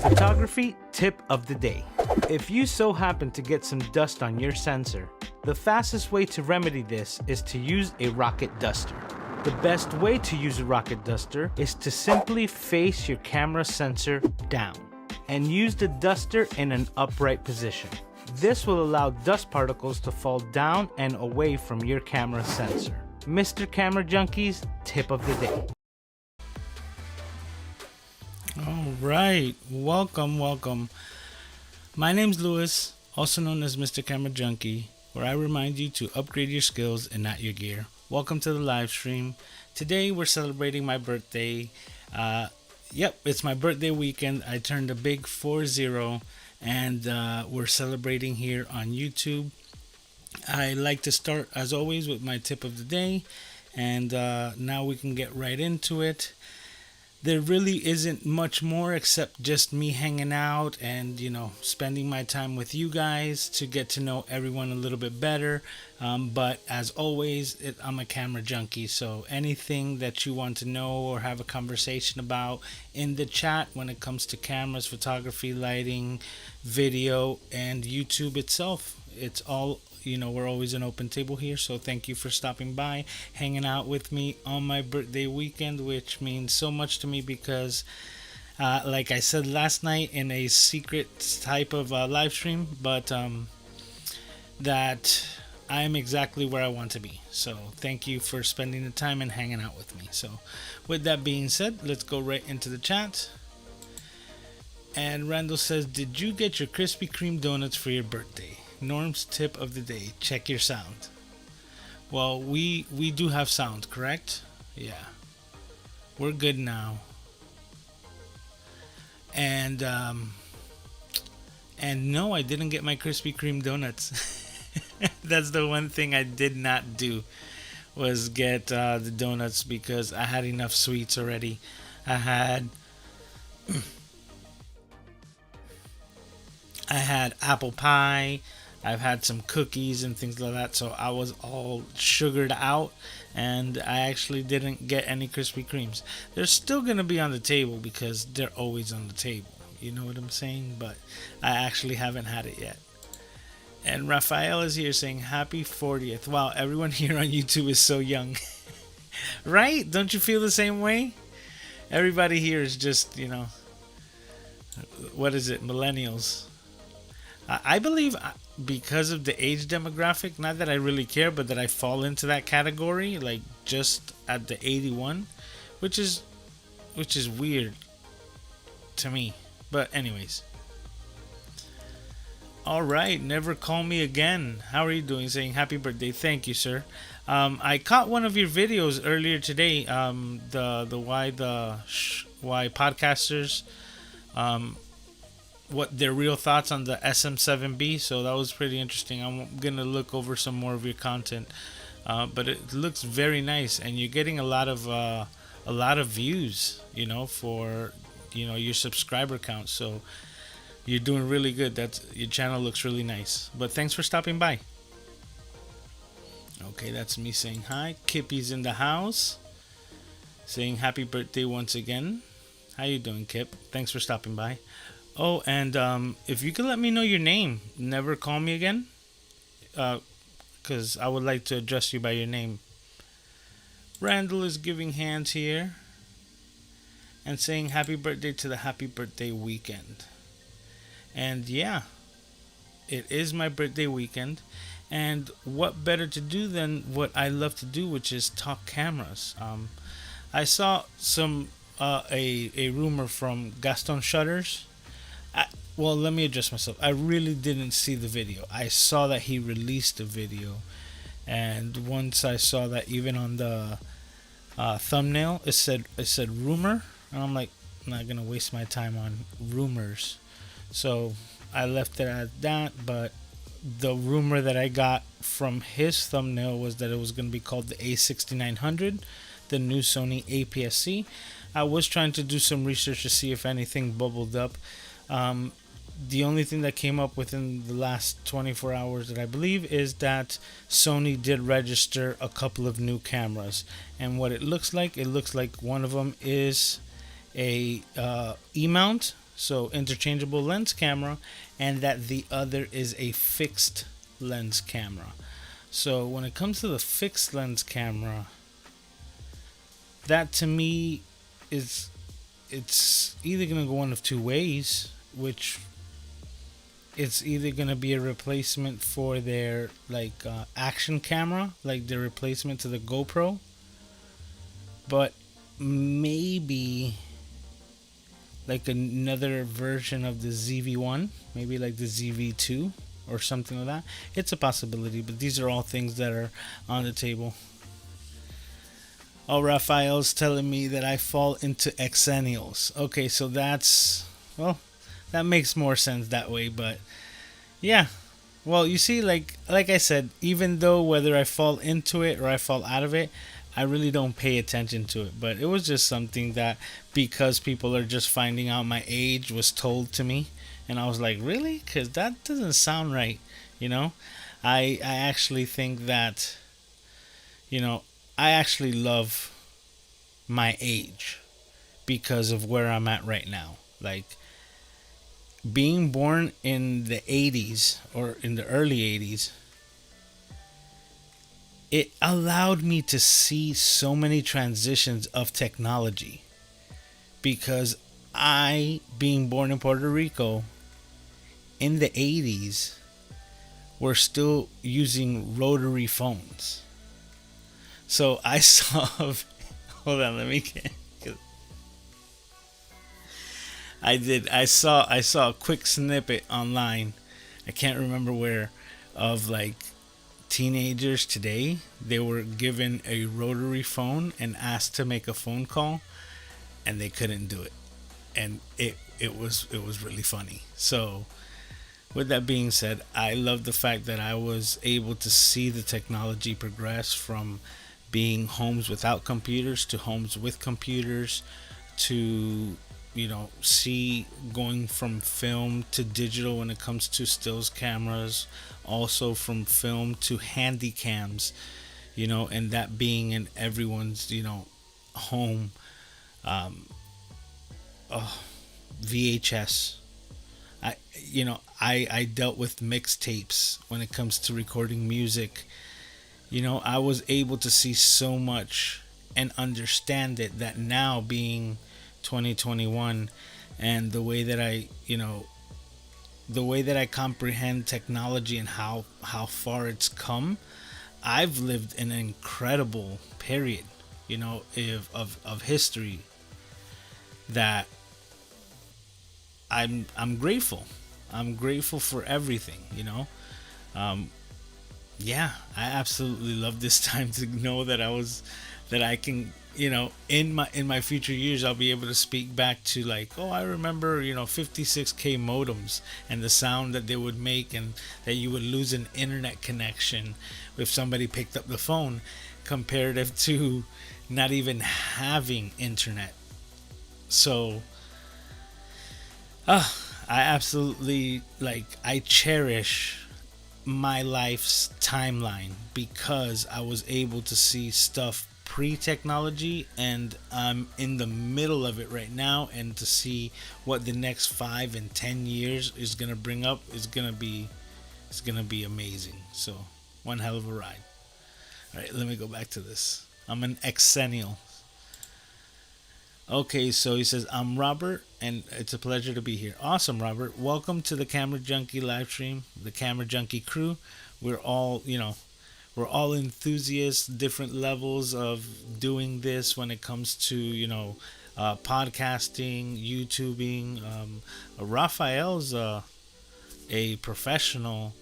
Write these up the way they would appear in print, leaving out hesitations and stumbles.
Photography tip of the day. If you so happen to get some dust on your sensor, the fastest way to remedy this is to use a rocket duster. The best way to use a rocket duster is to simply face your camera sensor down and use the duster in an upright position. This will allow dust particles to fall down and away from your camera sensor. Mr. Camera Junkie's tip of the day. All right, welcome. My name's Louis, also known as Mr. Camera Junkie, where I remind you to upgrade your skills and not your gear. Welcome to the live stream. Today we're celebrating my birthday. It's my birthday weekend. I turned a big 40 and we're celebrating here on YouTube. I like to start as always with my tip of the day, and now we can get right into it. There really isn't much more except just me hanging out and, spending my time with you guys to get to know everyone a little bit better. But as always, I'm a camera junkie. So anything that you want to know or have a conversation about in the chat when it comes to cameras, photography, lighting, video, and YouTube itself, it's all, we're always an open table here. So thank you for stopping by, hanging out with me on my birthday weekend, which means so much to me because like I said last night in a secret type of live stream, but that I'm exactly where I want to be. So thank you for spending the time and hanging out with me. So with that being said, let's go right into the chat. And Randall says, did you get your Krispy Kreme donuts for your birthday? Norm's tip of the day, check your sound. Well, we do have sound, correct? Yeah. We're good now. And no, I didn't get my Krispy Kreme donuts. That's the one thing I did not do, was get the donuts, because I had enough sweets already. I had apple pie. I've had some cookies and things like that, so I was all sugared out, and I actually didn't get any Krispy Kremes. They're still going to be on the table because they're always on the table. You know what I'm saying? But I actually haven't had it yet. And Raphael is here saying, happy 40th. Wow, everyone here on YouTube is so young. Right? Don't you feel the same way? Everybody here is just, what is it? Millennials. I believe because of the age demographic, not that I really care, but that I fall into that category, like just at the 81, which is weird to me. But anyways. All right, never call me again. How are you doing? Saying happy birthday. Thank you, sir. I caught one of your videos earlier today. The why podcasters, what their real thoughts on the SM7B. So that was pretty interesting. I'm gonna look over some more of your content, but it looks very nice, and you're getting a lot of views, for your subscriber count. So you're doing really good. Your channel looks really nice. But thanks for stopping by. Okay, that's me saying hi. Kippy's in the house, saying happy birthday once again. How you doing, Kip? Thanks for stopping by. Oh, and if you could let me know your name, never call me again, because I would like to address you by your name. Randall is giving hands here and saying happy birthday to the happy birthday weekend. And yeah, it is my birthday weekend, and what better to do than what I love to do, which is talk cameras. I saw some a rumor from Gaston Shutters. Well, let me address myself. I really didn't see the video. I saw that he released a video, and once I saw that even on the thumbnail, it said rumor, and I'm like, I'm not gonna waste my time on rumors. So I left it at that. But the rumor that I got from his thumbnail was that it was gonna be called the A6100, the new Sony APS-C. I was trying to do some research to see if anything bubbled up. The only thing that came up within the last 24 hours that I believe is that Sony did register a couple of new cameras, and what it looks like one of them is a E-mount so interchangeable lens camera, and that the other is a fixed lens camera. So when it comes to the fixed lens camera, that to me is, it's either going to go one of two ways, which it's either going to be a replacement for their action camera, like the replacement to the GoPro, but maybe like another version of the ZV-1, maybe like the ZV-2 or something like that. It's a possibility, but these are all things that are on the table. Oh, Raphael's telling me that I fall into exennials. Okay, so that's, well, that makes more sense that way, but yeah. Well, you see, like I said, even though whether I fall into it or I fall out of it, I really don't pay attention to it. But it was just something that, because people are just finding out my age, was told to me, and I was like, really? Because that doesn't sound right, you know. I actually think that, you know, I actually love my age because of where I'm at right now. Like, being born in the 80s or in the early 80s, it allowed me to see so many transitions of technology, because I, being born in Puerto Rico in the 80s, were still using rotary phones. So I saw hold on, let me get, I saw a quick snippet online, I can't remember where, of like teenagers today. They were given a rotary phone and asked to make a phone call, and they couldn't do it, and it was really funny. So with that being said, I love the fact that I was able to see the technology progress from being homes without computers to homes with computers, to, you know, see going from film to digital when it comes to stills cameras, also from film to handy cams, you know, and that being in everyone's, you know, home. VHS. I dealt with mixtapes when it comes to recording music. You know, I was able to see so much and understand it, that now being 2021, and the way that I comprehend technology and how far it's come, I've lived an incredible period, you know, of history, that I'm grateful. I'm grateful for everything, you know. Yeah, I absolutely love this time to know that I can, you know, in my future years, I'll be able to speak back to, like, oh, I remember, you know, 56K modems and the sound that they would make, and that you would lose an internet connection if somebody picked up the phone, comparative to not even having internet. So I absolutely, like, I cherish my life's timeline, because I was able to see stuff pre-technology, and I'm in the middle of it right now, and to see what the next 5 and 10 years is gonna bring up is gonna be amazing. So one hell of a ride. All right, let me go back to this. I'm an exennial. Okay, so he says, I'm Robert, and it's a pleasure to be here. Awesome, Robert. Welcome to the Camera Junkie live stream, the Camera Junkie crew. We're all, you know, we're all enthusiasts, different levels of doing this when it comes to, you know, podcasting, YouTubing. Raphael's a professional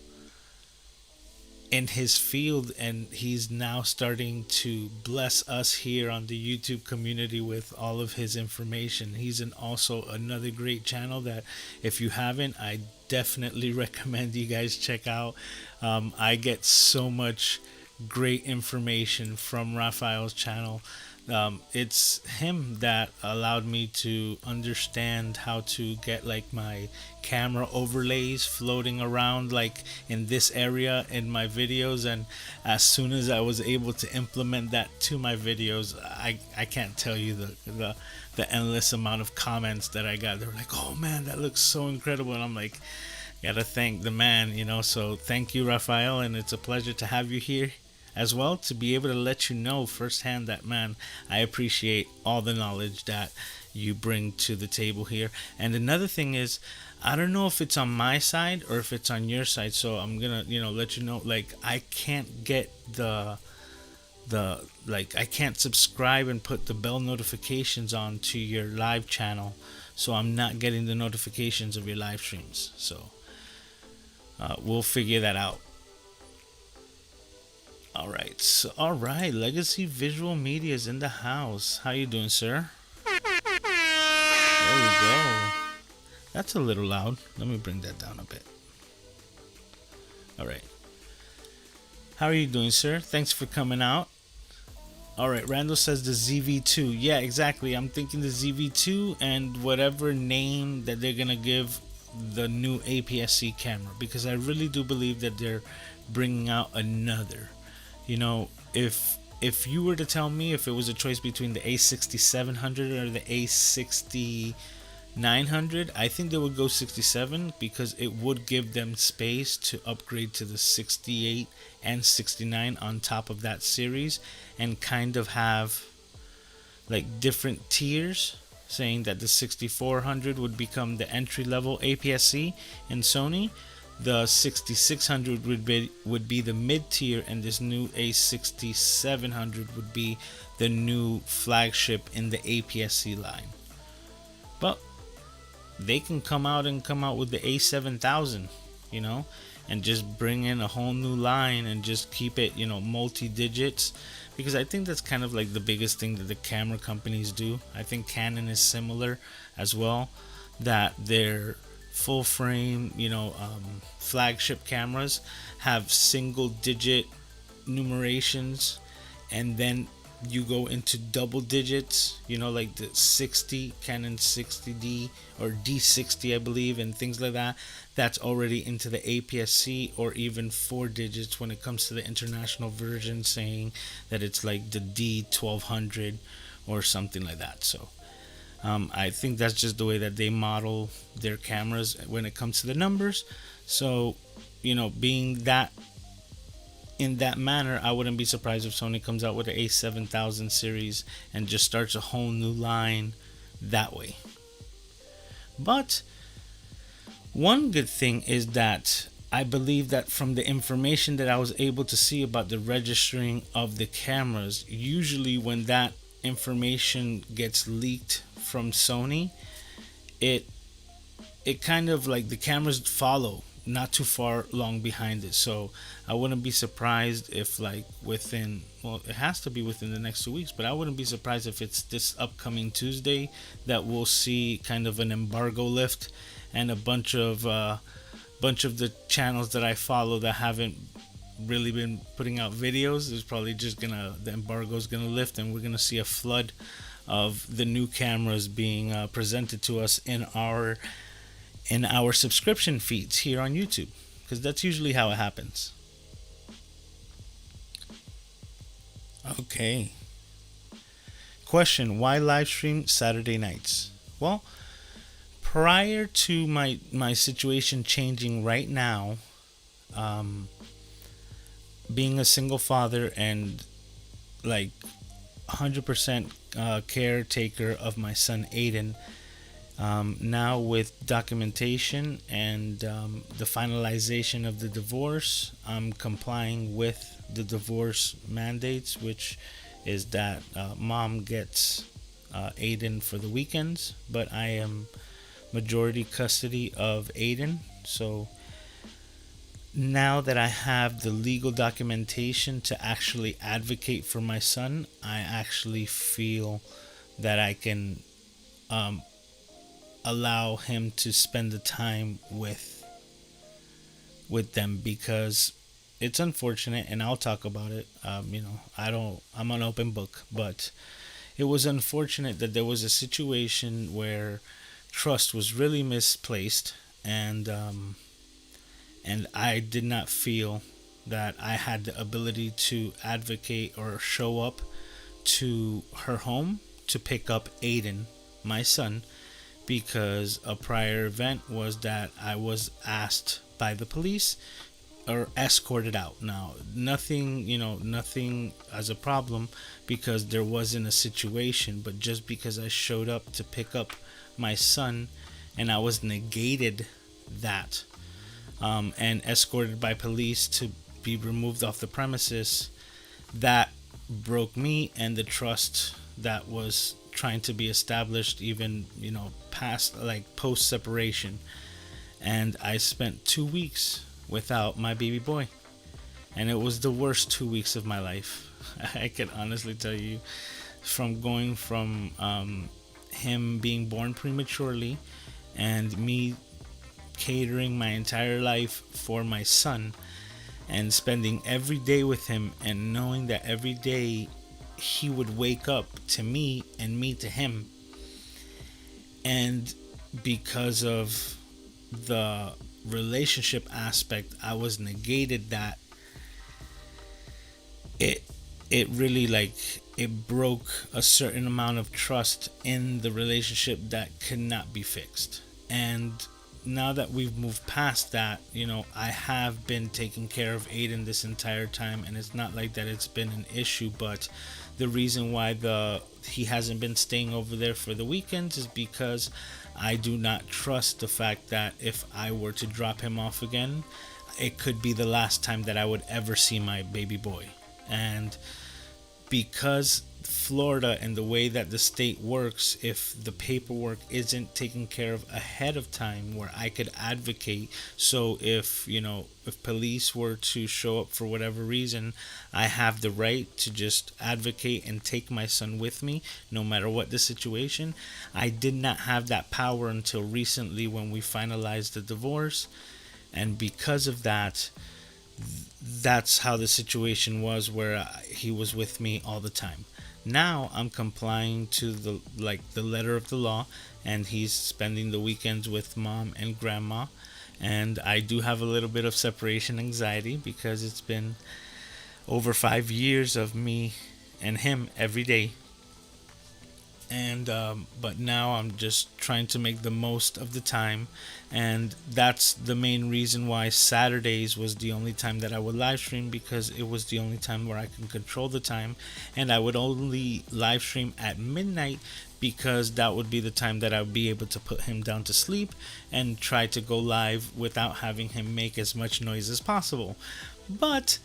in his field, and he's now starting to bless us here on the YouTube community with all of his information. He's also another great channel that, if you haven't, I definitely recommend you guys check out. I get so much great information from Raphael's channel It's him that allowed me to understand how to get like my camera overlays floating around like in this area in my videos. And as soon as I was able to implement that to my videos, I can't tell you the endless amount of comments that I got. They were like, oh man, that looks so incredible. And I'm like, gotta thank the man, so thank you, Rafael, and it's a pleasure to have you here as well, to be able to let you know firsthand that, man, I appreciate all the knowledge that you bring to the table here. And another thing is, I don't know if it's on my side or if it's on your side, so I'm gonna let you know, like, I can't get the like, I can't subscribe and put the bell notifications on to your live channel, so I'm not getting the notifications of your live streams. So we'll figure that out. All right, Legacy Visual Media is in the house. How you doing, sir? There we go. That's a little loud. Let me bring that down a bit. All right. How are you doing, sir? Thanks for coming out. All right, Randall says the ZV2. Yeah, exactly. I'm thinking the ZV2 and whatever name that they're going to give the new APS-C camera, because I really do believe that they're bringing out another. If you were to tell me if it was a choice between the A6700 or the A6900, I think they would go 67, because it would give them space to upgrade to the 68 and 69 on top of that series, and kind of have like different tiers, saying that the 6400 would become the entry level APS-C in Sony, the 6600 would be the mid tier, and this new A6700 would be the new flagship in the APS-C line. But they can come out with the A7000, and just bring in a whole new line and just keep it, multi digits, because I think that's kind of like the biggest thing that the camera companies do. I think Canon is similar as well, that their full frame, flagship cameras have single digit numerations, and then you go into double digits, like the 60 Canon 60D or D60, I believe, and things like that. That's already into the APS-C, or even 4 digits when it comes to the international version, saying that it's like the D1200 or something like that. So I think that's just the way that they model their cameras when it comes to the numbers. So, being that in that manner, I wouldn't be surprised if Sony comes out with the A7000 series and just starts a whole new line that way. But one good thing is that I believe that from the information that I was able to see about the registering of the cameras, usually when that information gets leaked from Sony, it kind of like the cameras follow not too far long behind it. So I wouldn't be surprised if like within, well, it has to be within the next 2 weeks, but I wouldn't be surprised if it's this upcoming Tuesday that we'll see kind of an embargo lift, and a bunch of the channels that I follow that haven't really been putting out videos, there's probably just the embargo's gonna lift, and we're gonna see a flood of the new cameras being presented to us in our subscription feeds here on YouTube, because that's usually how it happens. Okay. Question: why live stream Saturday nights? Well, prior to my situation changing right now, being a single father and like 100% caretaker of my son Aiden, now with documentation and the finalization of the divorce, I'm complying with the divorce mandates, which is that mom gets Aiden for the weekends, but I am majority custody of Aiden. So now that I have the legal documentation to actually advocate for my son, I actually feel that I can allow him to spend the time with them, because it's unfortunate, and I'll talk about it. I'm an open book, but it was unfortunate that there was a situation where trust was really misplaced, and I did not feel that I had the ability to advocate or show up to her home to pick up Aiden, my son, because a prior event was that I was asked by the police or escorted out. Now, nothing as a problem because there wasn't a situation, but just because I showed up to pick up my son and I was negated that and escorted by police to be removed off the premises, that broke me and the trust that was trying to be established, even past, like, post separation. And I spent 2 weeks without my baby boy, and it was the worst 2 weeks of my life. I can honestly tell you, from going from him being born prematurely and me catering my entire life for my son and spending every day with him, and knowing that every day he would wake up to me and me to him, and because of the relationship aspect, I was negated that. It really, like, it broke a certain amount of trust in the relationship that could not be fixed. And now that we've moved past that, I have been taking care of Aiden this entire time, and it's not like that it's been an issue. But the reason why he hasn't been staying over there for the weekends is because I do not trust the fact that if I were to drop him off again, it could be the last time that I would ever see my baby boy. And because Florida and the way that the state works, if the paperwork isn't taken care of ahead of time where I could advocate, so if police were to show up for whatever reason, I have the right to just advocate and take my son with me no matter what the situation. I did not have that power until recently when we finalized the divorce, and because of that, that's how the situation was, where he was with me all the time. Now I'm complying to the letter of the law, and he's spending the weekends with mom and grandma. And I do have a little bit of separation anxiety because it's been over 5 years of me and him every day. And but now I'm just trying to make the most of the time, and that's the main reason why Saturdays was the only time that I would live stream, because it was the only time where I can control the time, and I would only live stream at midnight because that would be the time that I would be able to put him down to sleep and try to go live without having him make as much noise as possible. But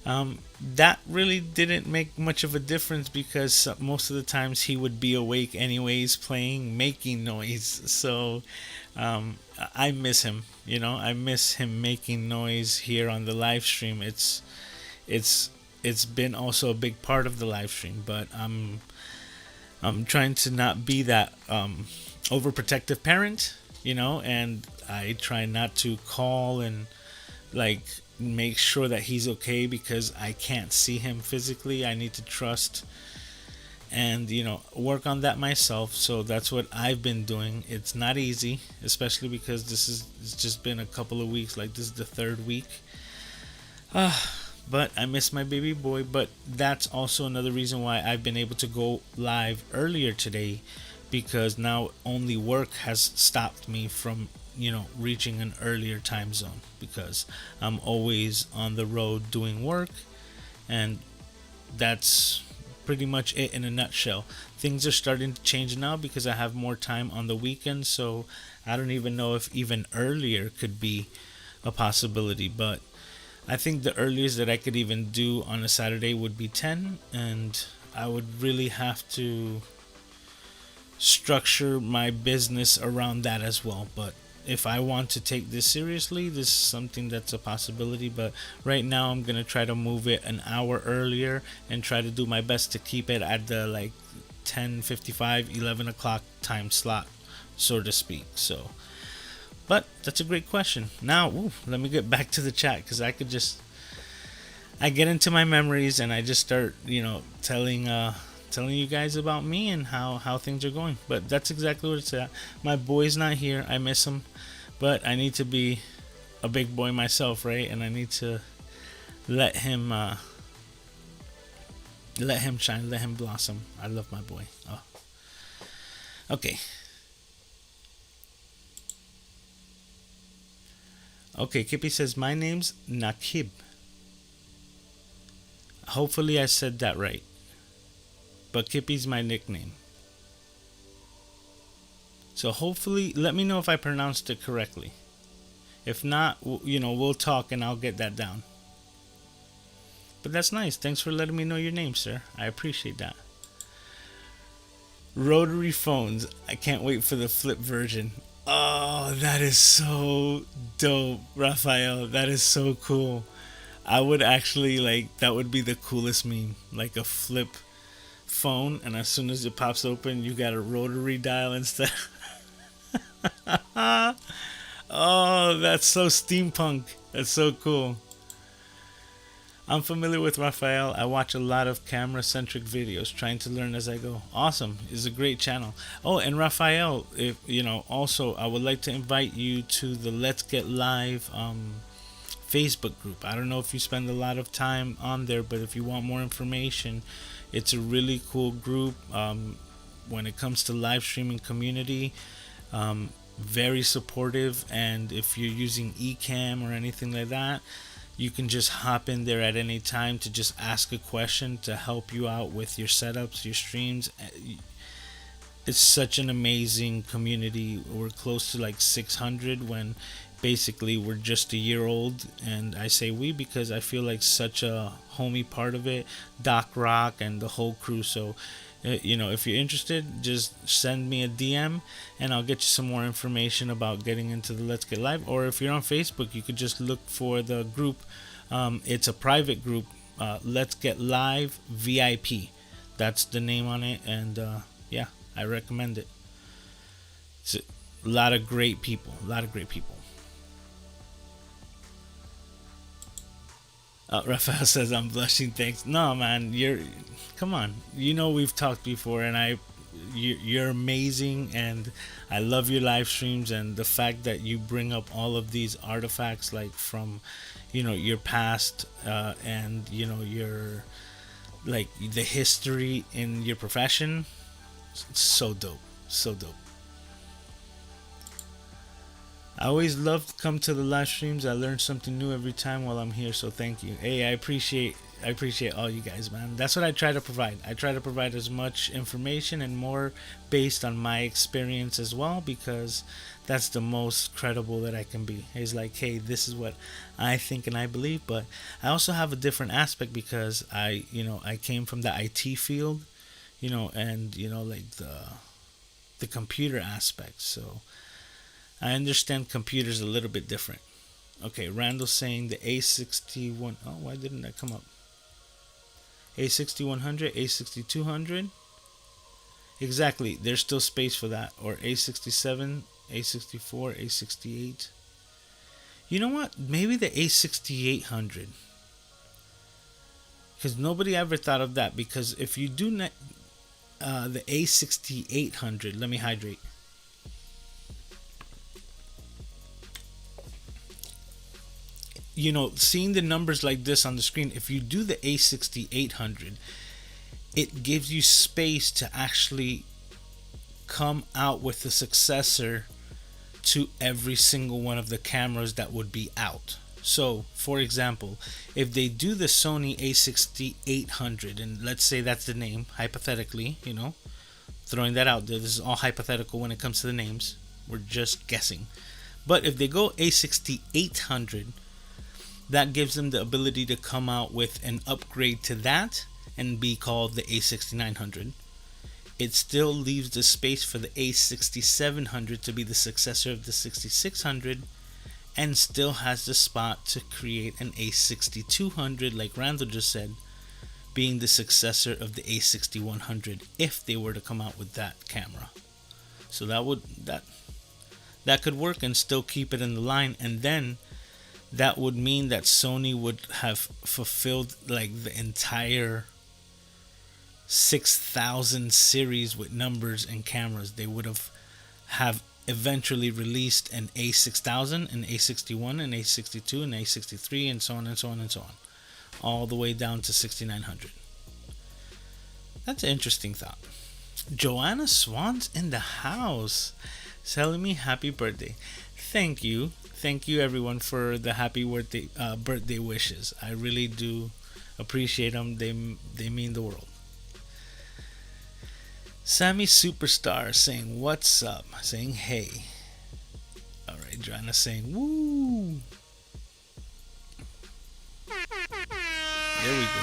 that really didn't make much of a difference because most of the times he would be awake anyways, making noise. So I miss him. I miss him making noise here on the live stream. It's been also a big part of the live stream, but I'm trying to not be that overprotective parent, and I try not to call and make sure that he's okay because I can't see him physically. I need to trust and work on that myself. So that's what I've been doing. It's not easy, especially because it's just been a couple of weeks. Like, this is the third week. But I miss my baby boy. But that's also another reason why I've been able to go live earlier today, because now only work has stopped me from reaching an earlier time zone, because I'm always on the road doing work, and that's pretty much it in a nutshell. Things are starting to change now because I have more time on the weekends, so I don't even know if even earlier could be a possibility, but I think the earliest that I could even do on a Saturday would be 10, and I would really have to structure my business around that as well. But if I want to take this seriously, this is something that's a possibility. But right now I'm gonna try to move it an hour earlier and try to do my best to keep it at the 10:55, 11 o'clock time slot, so to speak. So, but that's a great question. Now, let me get back to the chat, because I get into my memories and I just start telling telling you guys about me and how things are going. But that's exactly what it's at. My boy's not here. I miss him, but I need to be a big boy myself, right? And I need to let him shine, let him blossom. I love my boy. Oh. Okay. Okay, Kippy says my name's Nakib. Hopefully I said that right. But Kippy's my nickname. So hopefully, let me know if I pronounced it correctly. If not, we'll talk and I'll get that down. But that's nice. Thanks for letting me know your name, sir. I appreciate that. Rotary phones. I can't wait for the flip version. Oh, that is so dope, Raphael. That is so cool. I would actually that would be the coolest meme. Like a flip phone, and as soon as it pops open, you got a rotary dial instead. Oh, that's so steampunk. That's so cool. I'm familiar with Raphael. I watch a lot of camera-centric videos, trying to learn as I go. Awesome. It's a great channel. Oh, and Raphael, if also I would like to invite you to the Let's Get Live Facebook group. I don't know if you spend a lot of time on there, but if you want more information, it's a really cool group. When it comes to live streaming community, very supportive, and if you're using eCam or anything like that, you can just hop in there at any time to just ask a question to help you out with your setups, your streams. It's such an amazing community. We're close to 600 when basically we're just a year old, and I say we because I feel like such a homey part of it, Doc Rock and the whole crew. So if you're interested, just send me a DM and I'll get you some more information about getting into the Let's Get Live. Or if you're on Facebook, you could just look for the group. It's a private group, Let's Get Live VIP. That's the name on it, and yeah, I recommend it. It's a lot of great people. Raphael says I'm blushing. Thanks. No, man, come on. We've talked before, and you're amazing, and I love your live streams, and the fact that you bring up all of these artifacts from your past, and your the history in your profession. It's so dope. I always love to come to the live streams. I learn something new every time while I'm here, so thank you. Hey, I appreciate all you guys, man. That's what I try to provide. I try to provide as much information and more based on my experience as well, because that's the most credible that I can be. It's hey, this is what I think and I believe, but I also have a different aspect because I came from the IT field, and the computer aspect, so I understand computers a little bit different. Okay, Randall saying the A61. Oh, why didn't that come up? A6100, A6200. Exactly, there's still space for that. Or A67, A64, A68. You know what? Maybe the A6800. Because nobody ever thought of that. Because if you do the A6800, let me hydrate. Seeing the numbers like this on the screen, if you do the A6800, it gives you space to actually come out with a successor to every single one of the cameras that would be out. So, for example, if they do the Sony A6800, and let's say that's the name, hypothetically, throwing that out there, this is all hypothetical when it comes to the names, we're just guessing. But if they go A6800, that gives them the ability to come out with an upgrade to that and be called the A6900. It still leaves the space for the A6700 to be the successor of the 6600, and still has the spot to create an A6200, like Randall just said, being the successor of the A6100 if they were to come out with that camera. So that could work and still keep it in the line, and then that would mean that Sony would have fulfilled the entire 6000 series with numbers and cameras, they would have eventually released an A6000, an A61, an A62, an A63, and so on and so on and so on, all the way down to 6900. That's an interesting thought. Joanna Swan's in the house, telling me happy birthday. Thank you everyone for the happy birthday wishes. I really do appreciate them. They mean the world. Sammy Superstar saying what's up, saying hey. All right, Joanna saying woo. There we go.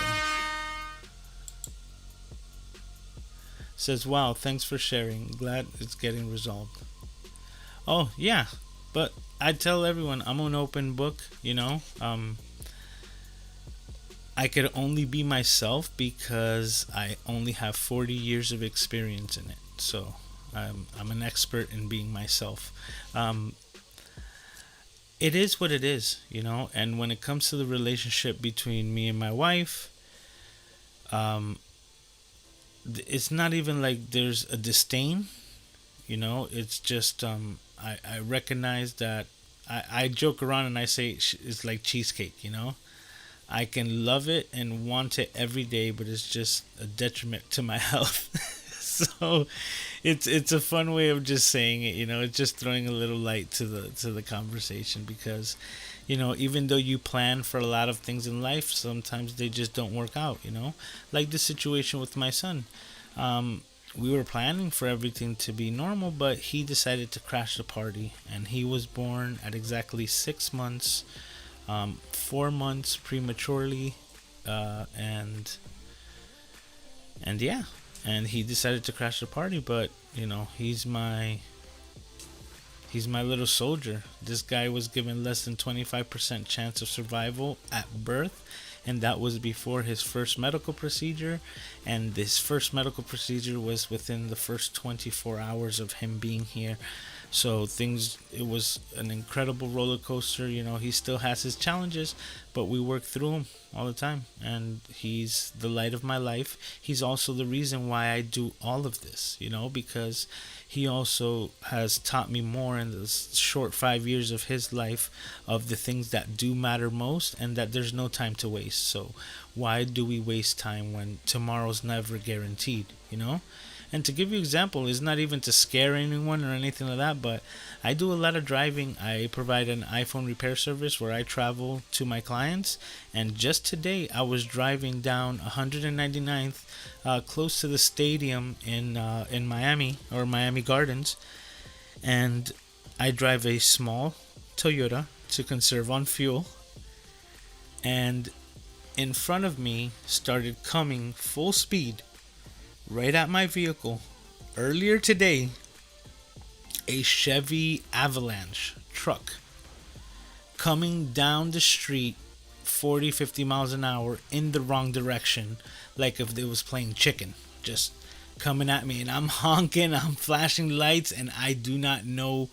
Says wow, thanks for sharing. Glad it's getting resolved. Oh yeah, but I tell everyone I'm an open book. I could only be myself because I only have 40 years of experience in it. So I'm an expert in being myself. It is what it is, and when it comes to the relationship between me and my wife, it's not even like there's a disdain, it's just I recognize that I joke around and I say it's like cheesecake, I can love it and want it every day, but it's just a detriment to my health. So it's a fun way of just saying it, it's just throwing a little light to the conversation, because even though you plan for a lot of things in life, sometimes they just don't work out, like the situation with my son. We were planning for everything to be normal, but he decided to crash the party, and he was born at exactly 6 months, 4 months prematurely, and yeah, and he decided to crash the party. But he's my little soldier. This guy was given less than 25% chance of survival at birth, and that was before his first medical procedure, and this first medical procedure was within the first 24 hours of him being here. So it was an incredible roller coaster. He still has his challenges, but we work through them all the time, and he's the light of my life. He's also the reason why I do all of this, because he also has taught me more in the short 5 years of his life of the things that do matter most, and that there's no time to waste. So why do we waste time when tomorrow's never guaranteed, And to give you an example, it's not even to scare anyone or anything like that, but I do a lot of driving. I provide an iPhone repair service where I travel to my clients, and just today I was driving down 199th, close to the stadium in Miami, or Miami Gardens, and I drive a small Toyota to conserve on fuel, and in front of me started coming full speed right at my vehicle earlier today a Chevy Avalanche truck coming down the street 40-50 miles an hour in the wrong direction, like if they was playing chicken, just coming at me, and I'm honking, I'm flashing lights, and I do not know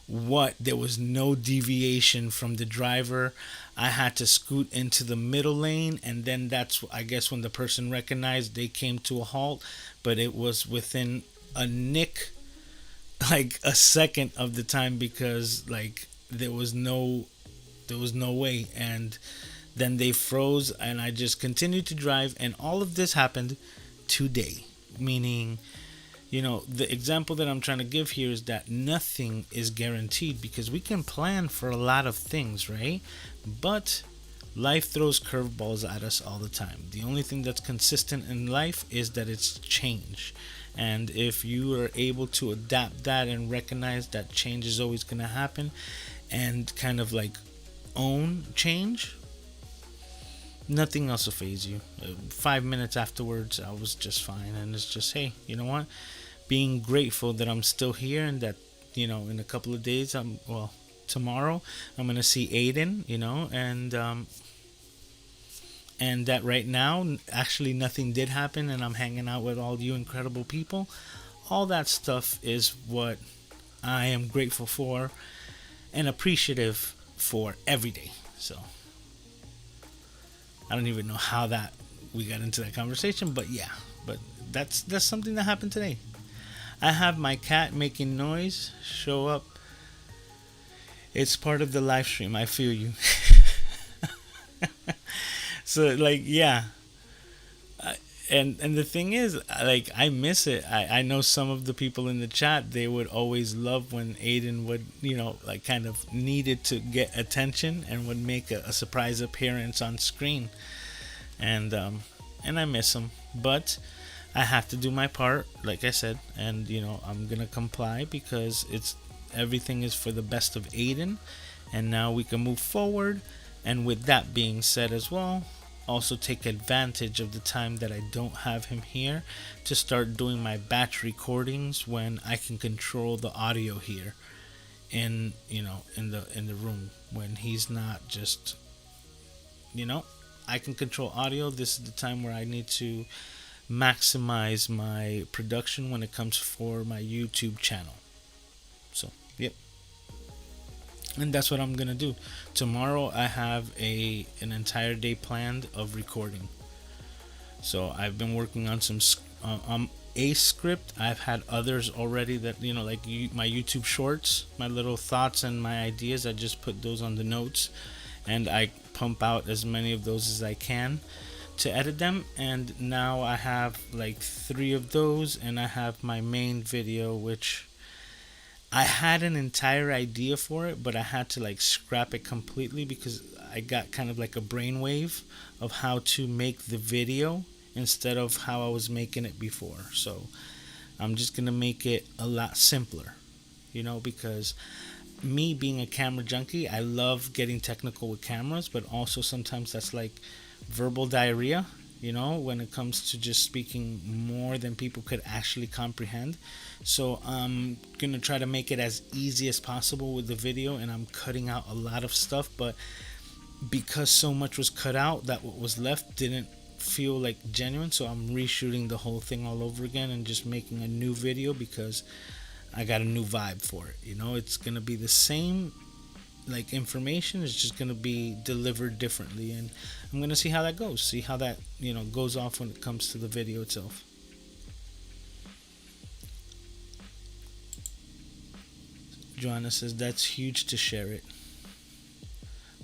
what. There was no deviation from the driver. I had to scoot into the middle lane, and then that's, I guess, when the person recognized, they came to a halt, but it was within a nick, like a second of the time, because like there was no way. And then they froze, and I just continued to drive, and all of this happened today, meaning, the example that I'm trying to give here is that nothing is guaranteed, because we can plan for a lot of things, right? But life throws curveballs at us all the time. The only thing that's consistent in life is that it's change. And if you are able to adapt that and recognize that change is always going to happen, and kind of like own change, nothing else will faze you. 5 minutes afterwards, I was just fine. And it's just, hey, you know what? Being grateful that I'm still here, and that, in a couple of days, tomorrow, I'm going to see Aiden, and that right now, actually nothing did happen, and I'm hanging out with all you incredible people. All that stuff is what I am grateful for and appreciative for every day. So I don't even know how that we got into that conversation, but yeah, but that's something that happened today. I have my cat making noise show up. It's part of the live stream. I feel you. So like, yeah. And the thing is, like, I miss it. I know some of the people in the chat, they would always love when Aiden would, like, kind of needed to get attention and would make a surprise appearance on screen. And I miss him, but I have to do my part, like I said, and I'm gonna comply because everything is for the best of Aiden, and now we can move forward. And with that being said as well, also take advantage of the time that I don't have him here to start doing my batch recordings when I can control the audio here in the room when he's not just I can control audio. This is the time where I need to maximize my production when it comes for my YouTube channel. So, yep. And that's what I'm gonna do. Tomorrow I have an entire day planned of recording. So I've been working on a script. I've had others already that my YouTube shorts, my little thoughts and my ideas. I just put those on the notes, and I pump out as many of those as I can to edit them. And now I have like 3 of those, and I have my main video, which I had an entire idea for it, but I had to like scrap it completely because I got kind of like a brainwave of how to make the video instead of how I was making it before. So I'm just gonna make it a lot simpler, because me being a camera junkie, I love getting technical with cameras, but also sometimes that's like verbal diarrhea, when it comes to just speaking more than people could actually comprehend. So I'm gonna try to make it as easy as possible with the video, and I'm cutting out a lot of stuff, but because so much was cut out, that what was left didn't feel like genuine, so I'm reshooting the whole thing all over again and just making a new video because I got a new vibe for it. It's gonna be the same like information, is just gonna be delivered differently, and I'm gonna see how that goes, see how that goes off when it comes to the video itself. Joanna says that's huge to share it.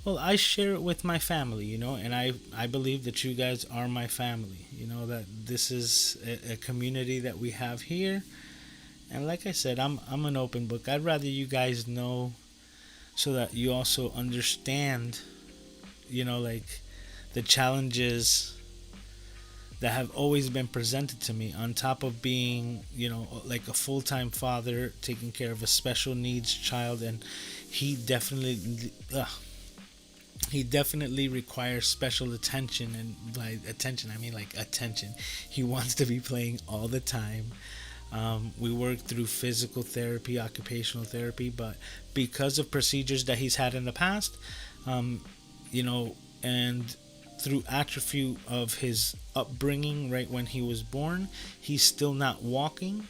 Well, I share it with my family, and I believe that you guys are my family, that this is a community that we have here. And like I said, I'm an open book. I'd rather you guys know so that you also understand, like the challenges that have always been presented to me, on top of being, like a full-time father taking care of a special needs child. And he definitely requires special attention, and by attention I mean like attention. He wants to be playing all the time. We work through physical therapy, occupational therapy, but because of procedures that he's had in the past, and through atrophy of his upbringing, right when he was born, he's still not walking,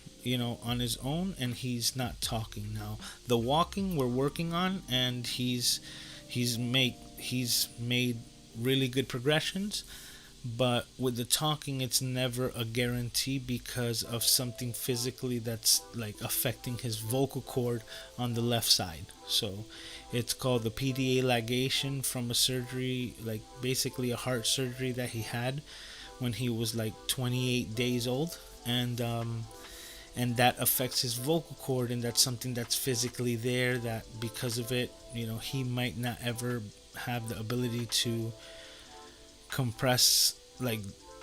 on his own, and he's not talking. Now, the walking we're working on, and he's made really good progressions. But with the talking, it's never a guarantee because of something physically that's like affecting his vocal cord on the left side. So it's called the PDA ligation from a surgery, like basically a heart surgery that he had when he was like 28 days old. And that affects his vocal cord, and that's something that's physically there, that because of it, he might not ever have the ability to compress like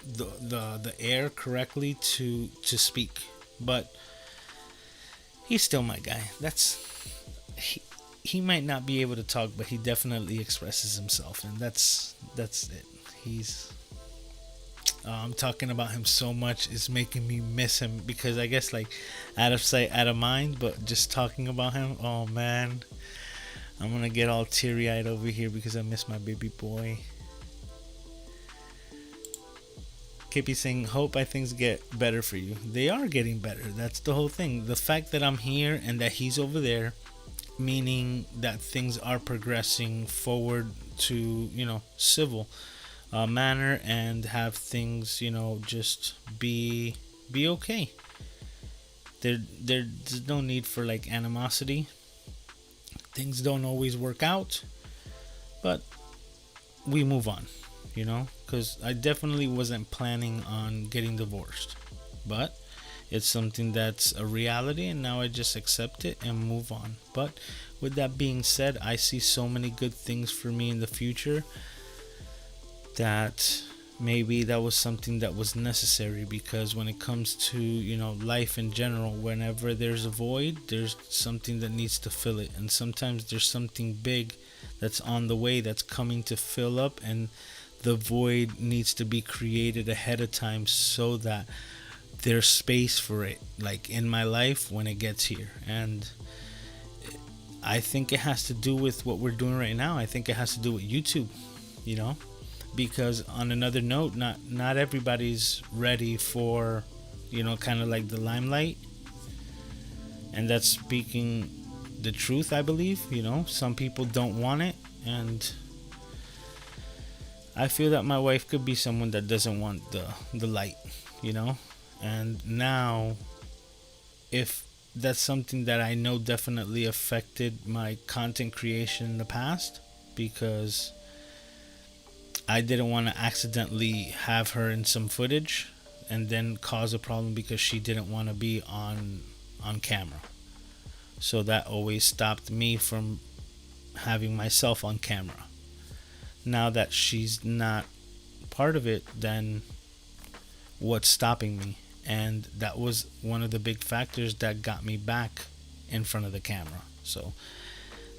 the air correctly to speak. But he's still my guy. He might not be able to talk, but he definitely expresses himself, and that's it. I'm talking about him so much, it's making me miss him, because I guess like out of sight, out of mind. But just talking about him, oh man, I'm gonna get all teary-eyed over here because I miss my baby boy. KP saying, hope things get better for you. They are getting better. That's the whole thing. The fact that I'm here and that he's over there, meaning that things are progressing forward to, civil manner, and have things, just be be okay. There's no need for like animosity. Things don't always work out, but we move on, because I definitely wasn't planning on getting divorced, but it's something that's a reality, and now I just accept it and move on. But with that being said, I see so many good things for me in the future that maybe that was something that was necessary, because when it comes to life in general, whenever there's a void, there's something that needs to fill it, and sometimes there's something big that's on the way that's coming to fill up, and the void needs to be created ahead of time so that there's space for it, like in my life when it gets here. And I think it has to do with what we're doing right now. I think it has to do with YouTube, because on another note, not everybody's ready for kind of like the limelight, and that's speaking the truth, I believe. Some people don't want it, and I feel that my wife could be someone that doesn't want the light, and now, if that's something that I know definitely affected my content creation in the past, because I didn't want to accidentally have her in some footage and then cause a problem because she didn't want to be on camera. So that always stopped me from having myself on camera. Now that she's not part of it, then what's stopping me? And that was one of the big factors that got me back in front of the camera. So,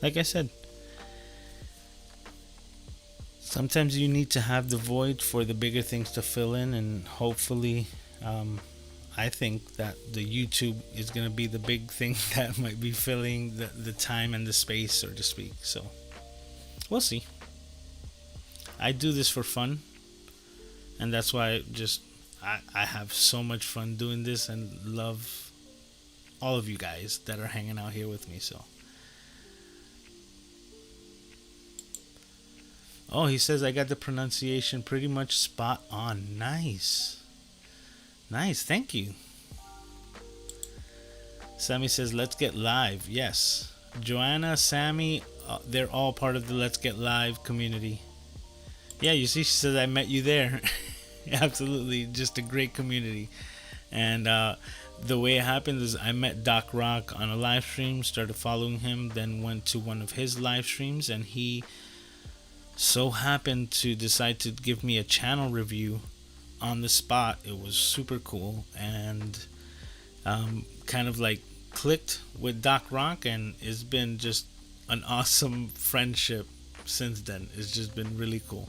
like I said, sometimes you need to have the void for the bigger things to fill in, and hopefully, I think that the YouTube is going to be the big thing that might be filling the time and the space, so to speak. So, we'll see. I do this for fun, and that's why I have so much fun doing this, and love all of you guys that are hanging out here with me. So, oh, he says I got the pronunciation pretty much spot on. Nice, thank you. Sammy says let's get live. Yes, Joanna, Sammy, they're all part of the Let's Get Live community. Yeah, you see, she says I met you there. Absolutely, just a great community. And the way it happened is I met Doc Rock on a live stream, started following him, then went to one of his live streams, and he so happened to decide to give me a channel review on the spot. It was super cool, and kind of like clicked with Doc Rock, and it's been just an awesome friendship since then. It's just been really cool.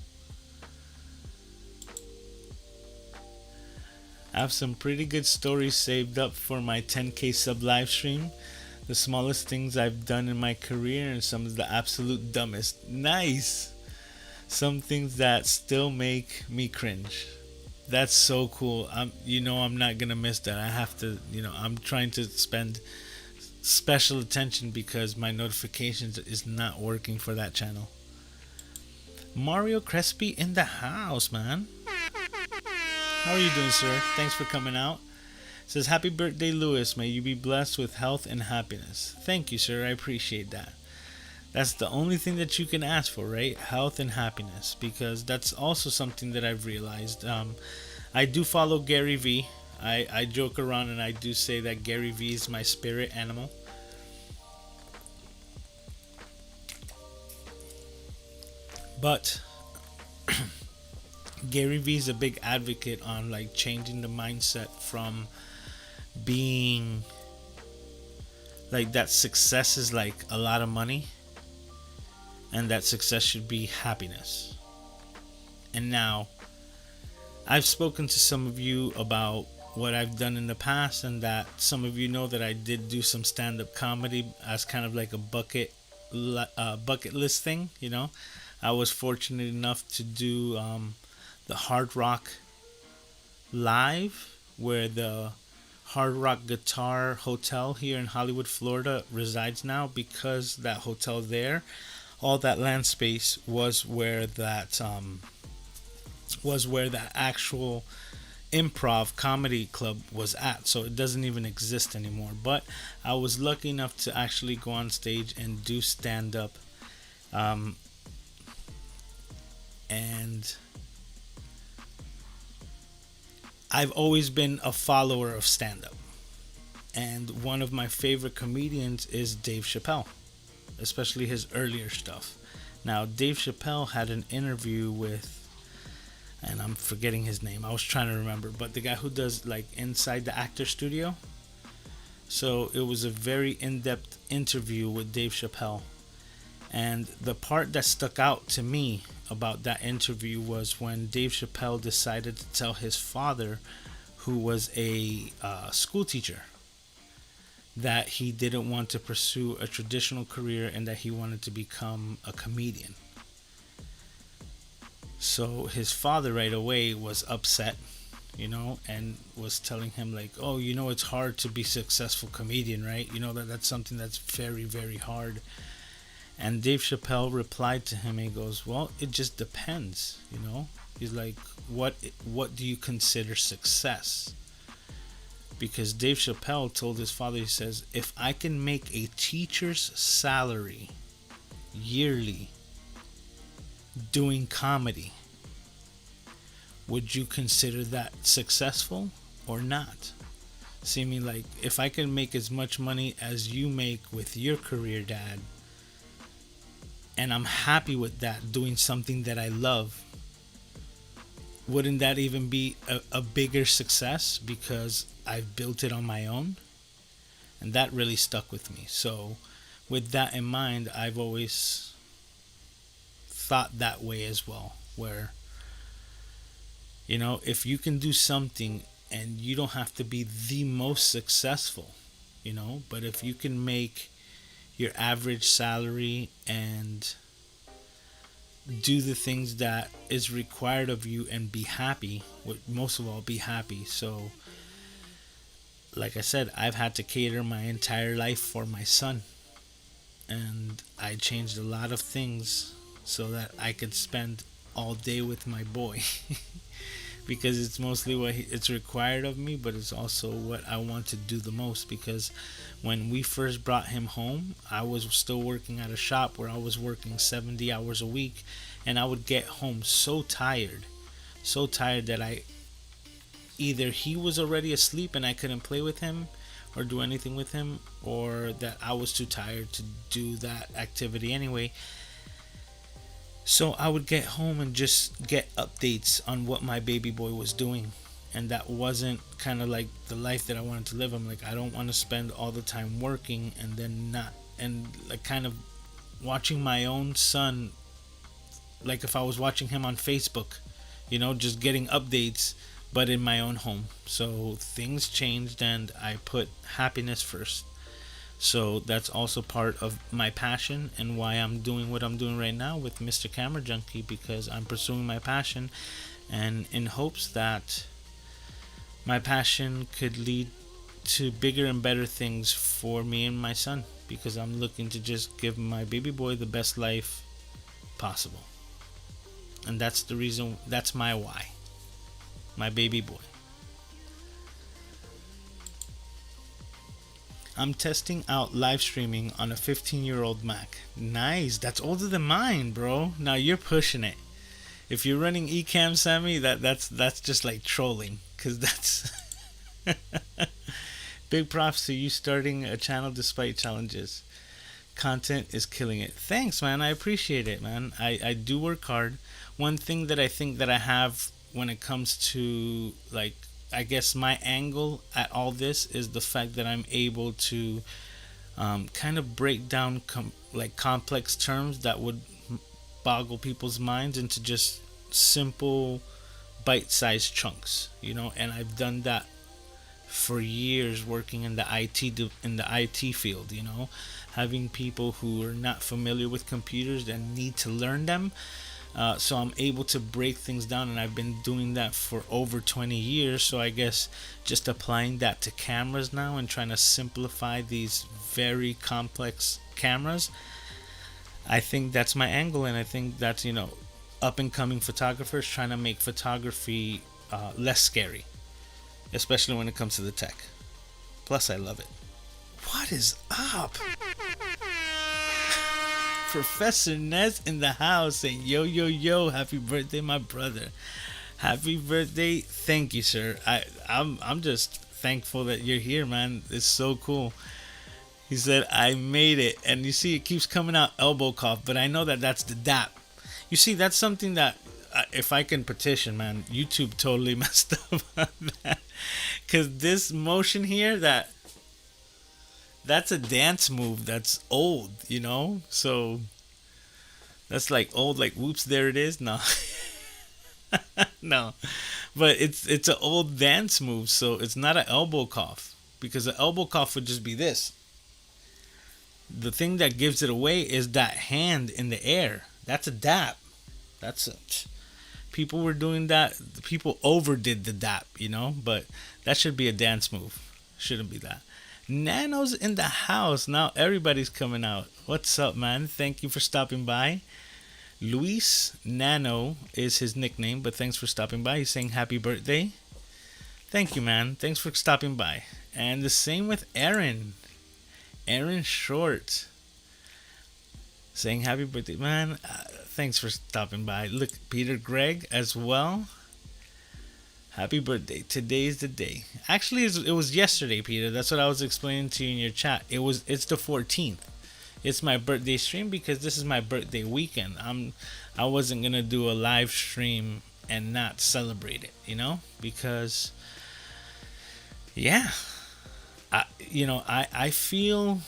I have some pretty good stories saved up for my 10K sub live stream. The smallest things I've done in my career and some of the absolute dumbest. Nice! Some things that still make me cringe. That's so cool. I'm not gonna miss that. I have to, I'm trying to spend special attention because my notifications is not working for that channel. Mario Crespi in the house, man. How are you doing, sir? Thanks for coming out. It says, happy birthday, Lewis. May you be blessed with health and happiness. Thank you, sir. I appreciate that. That's the only thing that you can ask for, right? Health and happiness. Because that's also something that I've realized. I do follow Gary V. I joke around and I do say that Gary V is my spirit animal. But Gary Vee is a big advocate on like changing the mindset from being like that success is like a lot of money, and that success should be happiness. And now I've spoken to some of you about what I've done in the past, and that some of you know that I did do some stand-up comedy as kind of like a bucket list thing. I was fortunate enough to do the Hard Rock Live, where the Hard Rock Guitar Hotel here in Hollywood, Florida resides now, because that hotel there, all that land space was where that actual improv comedy club was at, so it doesn't even exist anymore. But I was lucky enough to actually go on stage and do stand up, and I've always been a follower of stand up, and one of my favorite comedians is Dave Chappelle, especially his earlier stuff. Now, Dave Chappelle had an interview with, and I'm forgetting his name. I was trying to remember, but the guy who does like Inside the Actor Studio. So it was a very in-depth interview with Dave Chappelle. And the part that stuck out to me about that interview was when Dave Chappelle decided to tell his father, who was a school teacher, that he didn't want to pursue a traditional career and that he wanted to become a comedian. So his father right away was upset, and was telling him like, oh, it's hard to be a successful comedian, right? That's something that's very, very hard. And Dave Chappelle replied to him, and he goes, well, it just depends, He's like, what do you consider success? Because Dave Chappelle told his father, he says, if I can make a teacher's salary yearly doing comedy, would you consider that successful or not? See me, like, if I can make as much money as you make with your career, Dad, and I'm happy with that, doing something that I love, wouldn't that even be a bigger success because I've built it on my own? And that really stuck with me. So with that in mind, I've always thought that way as well, where if you can do something and you don't have to be the most successful, but if you can make your average salary and do the things that is required of you and be happy, most of all be happy. So like I said, I've had to cater my entire life for my son, and I changed a lot of things so that I could spend all day with my boy. Because it's mostly what it's required of me, but it's also what I want to do the most. Because when we first brought him home, I was still working at a shop where I was working 70 hours a week, and I would get home so tired that either he was already asleep and I couldn't play with him or do anything with him, or that I was too tired to do that activity anyway. So I would get home and just get updates on what my baby boy was doing. And that wasn't kind of like the life that I wanted to live. I'm like, I don't want to spend all the time working and then not, and like kind of watching my own son, like if I was watching him on Facebook, just getting updates, but in my own home. So things changed and I put happiness first. So that's also part of my passion and why I'm doing what I'm doing right now with Mr. Camera Junkie, because I'm pursuing my passion, and in hopes that my passion could lead to bigger and better things for me and my son, because I'm looking to just give my baby boy the best life possible. And that's the reason, that's my why. My baby boy. I'm testing out live streaming on a 15-year-old Mac. Nice. That's older than mine, bro. Now you're pushing it. If you're running eCam, Sammy, that's just like trolling, cause that's big props to you starting a channel despite challenges. Content is killing it. Thanks, man. I appreciate it, man. I do work hard. One thing that I think that I have when it comes to, like, I guess my angle at all this is the fact that I'm able to kind of break down complex terms that would boggle people's minds into just simple bite-sized chunks, and I've done that for years working in the IT field, having people who are not familiar with computers and need to learn them. So I'm able to break things down, and I've been doing that for over 20 years. So I guess just applying that to cameras now and trying to simplify these very complex cameras, I think that's my angle. And I think that's, up and coming photographers trying to make photography less scary. especially when it comes to the tech. Plus, I love it. What is up? Professor Nez in the house saying, yo, yo, yo, happy birthday, my brother. Happy birthday. Thank you, sir. I'm just thankful that you're here, man. It's so cool. He said, I made it. And you see, it keeps coming out elbow cough, but I know that that's the DAP. You see, that's something that, if I can petition, man, YouTube totally messed up on that. Because this motion here, that's a dance move that's old, you know? So, that's like old, like, whoops, there it is. No. No. But it's an old dance move, so it's not an elbow cough. Because an elbow cough would just be this. The thing that gives it away is that hand in the air. That's a dap. People were doing that. People overdid the dap, you know. But that should be a dance move. Shouldn't be that. Nano's in the house now. Everybody's coming out. What's up, man? Thank you for stopping by. Luis Nano is his nickname, but thanks for stopping by. He's saying happy birthday. Thank you, man. Thanks for stopping by. And the same with Aaron. Aaron Short saying happy birthday, man. Thanks for stopping by. Look, Peter Gregg as well. Happy birthday. Today's the day. Actually, it was yesterday, Peter. That's what I was explaining to you in your chat. It's the 14th. It's my birthday stream because this is my birthday weekend. I wasn't going to do a live stream and not celebrate it, you know? Because yeah. I feel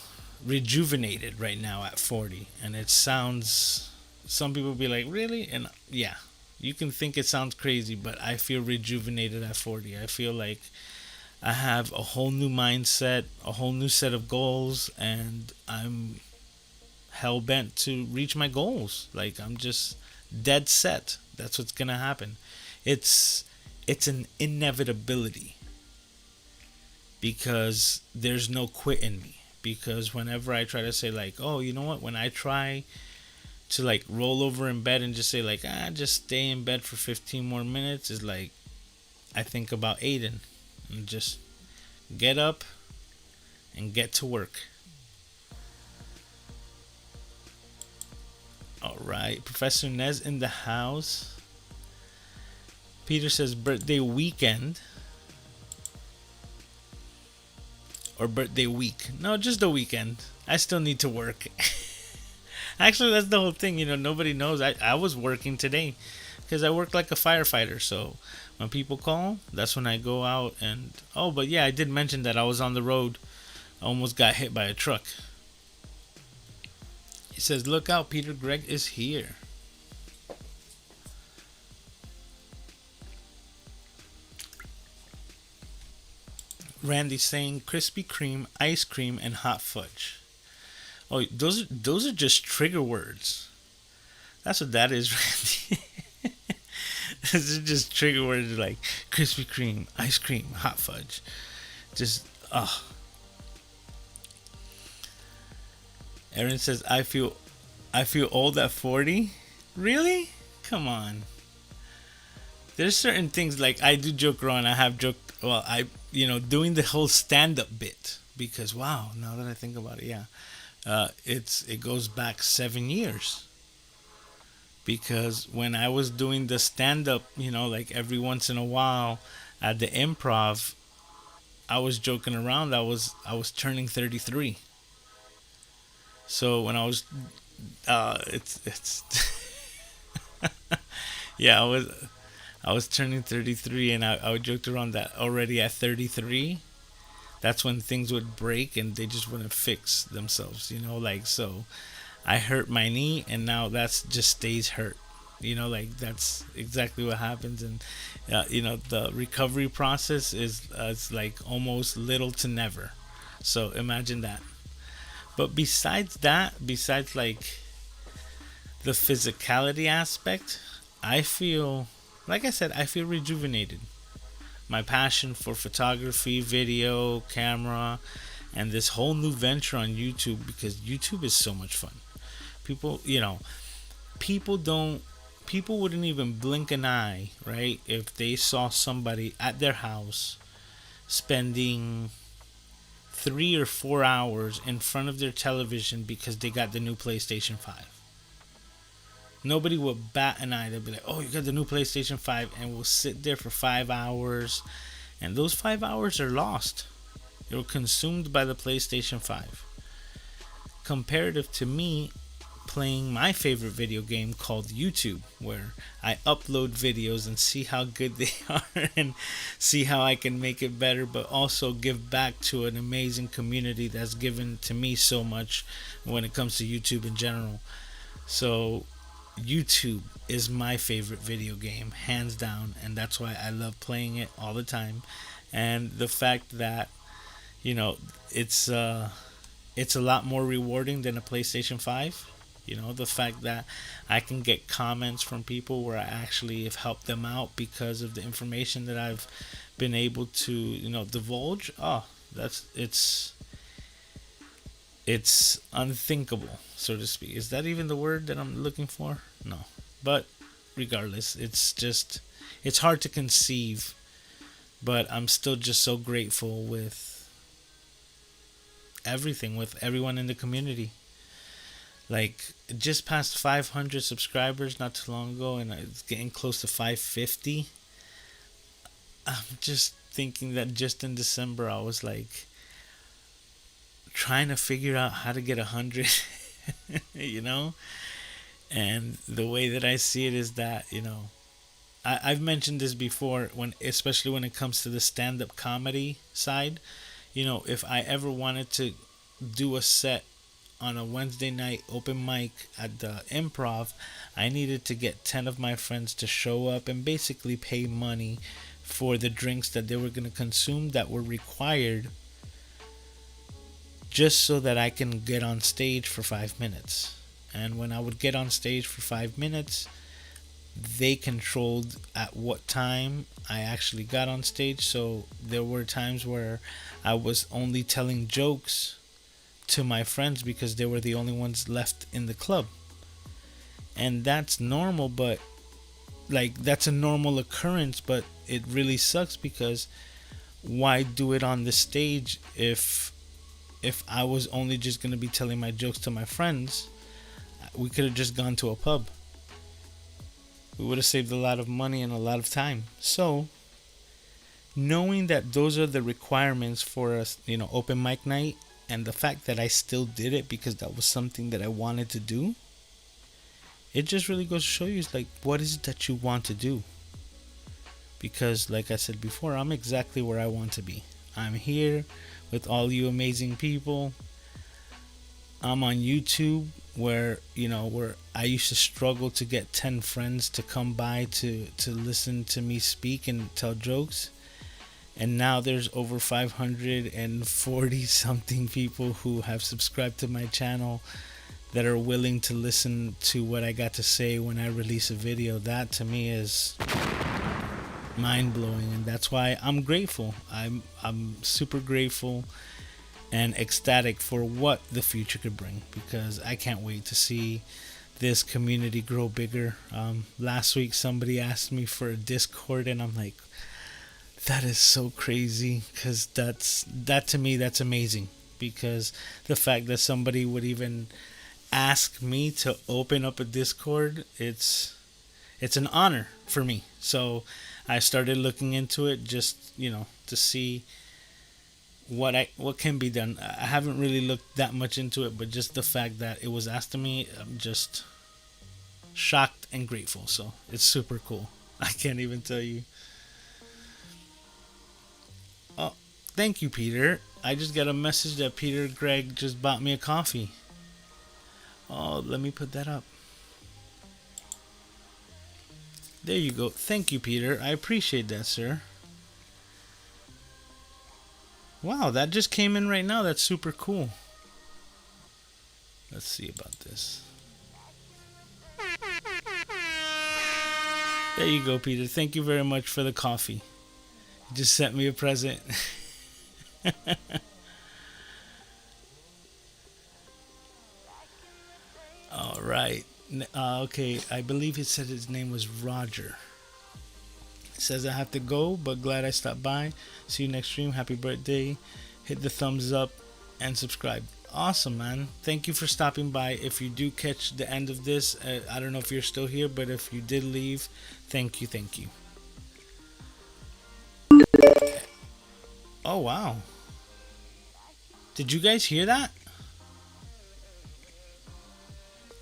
rejuvenated right now at 40, and it sounds, some people be like, really? And yeah, you can think it sounds crazy, but I feel rejuvenated at 40. I feel like I have a whole new mindset, a whole new set of goals, and I'm hell bent to reach my goals. Like, I'm just dead set. That's what's gonna happen. It's an inevitability. Because there's no quit in me. Because whenever I try to say like, oh, you know what? When I try to like roll over in bed and just say like, just stay in bed for 15 more minutes, is like, I think about Aiden. And just get up and get to work. Alright, Professor Nez in the house. Peter says birthday weekend. Or birthday week. No, just the weekend. I still need to work. Actually, that's the whole thing. You know, nobody knows. I was working today because I work like a firefighter. So when people call, that's when I go out and... Oh, but yeah, I did mention that I was on the road. I almost got hit by a truck. He says, look out, Peter Gregg is here. Randy saying Krispy Kreme, ice cream, and hot fudge. Oh, those are just trigger words. That's what that is, Randy. Those are just trigger words like Krispy Kreme, ice cream, hot fudge. Just Aaron says I feel old at 40. Really? Come on. There's certain things like I do joke around. I have joked. Well, doing the whole stand-up bit, because wow, now that I think about it, yeah, it goes back 7 years. Because when I was doing the stand-up, like every once in a while at the Improv, I was joking around. I was turning 33. So when I was, it's yeah, I was turning 33, and I joked around that already at 33, that's when things would break and they just wouldn't fix themselves, so I hurt my knee and now that's just stays hurt, that's exactly what happens. And the recovery process is like almost little to never. So imagine that. But besides like the physicality aspect, I feel, like I said, I feel rejuvenated. My passion for photography, video, camera, and this whole new venture on YouTube, because YouTube is so much fun. People wouldn't even blink an eye, right, if they saw somebody at their house spending 3 or 4 hours in front of their television because they got the new PlayStation 5. Nobody would bat an eye. They'd be like, oh, you got the new PlayStation 5, and we'll sit there for 5 hours, and those 5 hours are lost. They were consumed by the PlayStation 5. Comparative to me playing my favorite video game called YouTube, where I upload videos and see how good they are and see how I can make it better, but also give back to an amazing community that's given to me so much when it comes to YouTube in general. So YouTube is my favorite video game, hands down, and that's why I love playing it all the time. And the fact that, you know, it's a lot more rewarding than a PlayStation 5. You know, the fact that I can get comments from people where I actually have helped them out because of the information that I've been able to, you know, divulge. Oh, it's unthinkable, so to speak. Is that even the word that I'm looking for? No. But regardless, it's hard to conceive, but I'm still just so grateful with everything, with everyone in the community. Like, just past 500 subscribers not too long ago, and it's getting close to 550. I'm just thinking that just in December I was like trying to figure out how to get 100. You know, and the way that I see it is that, you know, I've mentioned this before, especially when it comes to the stand-up comedy side. You know, if I ever wanted to do a set on a Wednesday night open mic at the Improv, I needed to get 10 of my friends to show up and basically pay money for the drinks that they were going to consume that were required, just so that I can get on stage for 5 minutes. And when I would get on stage for 5 minutes, they controlled at what time I actually got on stage. So there were times where I was only telling jokes to my friends because they were the only ones left in the club. And that's normal, but like, that's a normal occurrence, but it really sucks because why do it on the stage if I was only just going to be telling my jokes to my friends? We could have just gone to a pub. We would have saved a lot of money and a lot of time. So, knowing that those are the requirements for us, you know, open mic night, and the fact that I still did it because that was something that I wanted to do, it just really goes to show you, it's like, what is it that you want to do? Because, like I said before, I'm exactly where I want to be. I'm here with all you amazing people. I'm on YouTube where I used to struggle to get 10 friends to come by to listen to me speak and tell jokes. And now there's over 540 something people who have subscribed to my channel that are willing to listen to what I got to say when I release a video. That to me is mind-blowing, and that's why I'm grateful. I'm super grateful and ecstatic for what the future could bring, because I can't wait to see this community grow bigger. Last week somebody asked me for a Discord, and I'm like, that is so crazy, because that to me, that's amazing. Because the fact that somebody would even ask me to open up a Discord, it's an honor for me. So I started looking into it, just to see what can be done. I haven't really looked that much into it, but just the fact that it was asked of me, I'm just shocked and grateful. So it's super cool. I can't even tell you. Oh, thank you, Peter. I just got a message that Peter Gregg just bought me a coffee. Oh, let me put that up. There you go. Thank you, Peter. I appreciate that, sir. Wow, that just came in right now. That's super cool. Let's see about this. There you go, Peter. Thank you very much for the coffee. You just sent me a present. All right. Okay, I believe he said his name was Roger. Says I have to go, but glad I stopped by. See you next stream. Happy birthday. Hit the thumbs up and subscribe. Awesome, man. Thank you for stopping by. If you do catch the end of this, I don't know if you're still here, but if you did leave, thank you, thank you. Oh, wow. Did you guys hear that?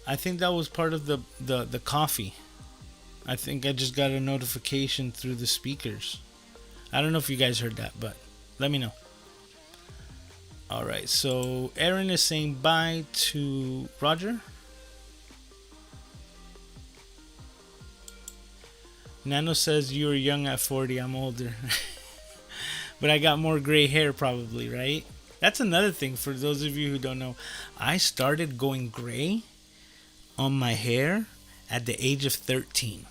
I think that was part of the coffee. I think I just got a notification through the speakers. I don't know if you guys heard that, but let me know. Alright, so Aaron is saying bye to Roger. Nano says you were young at 40, I'm older. But I got more gray hair probably, right? That's another thing for those of you who don't know. I started going gray on my hair at the age of 13.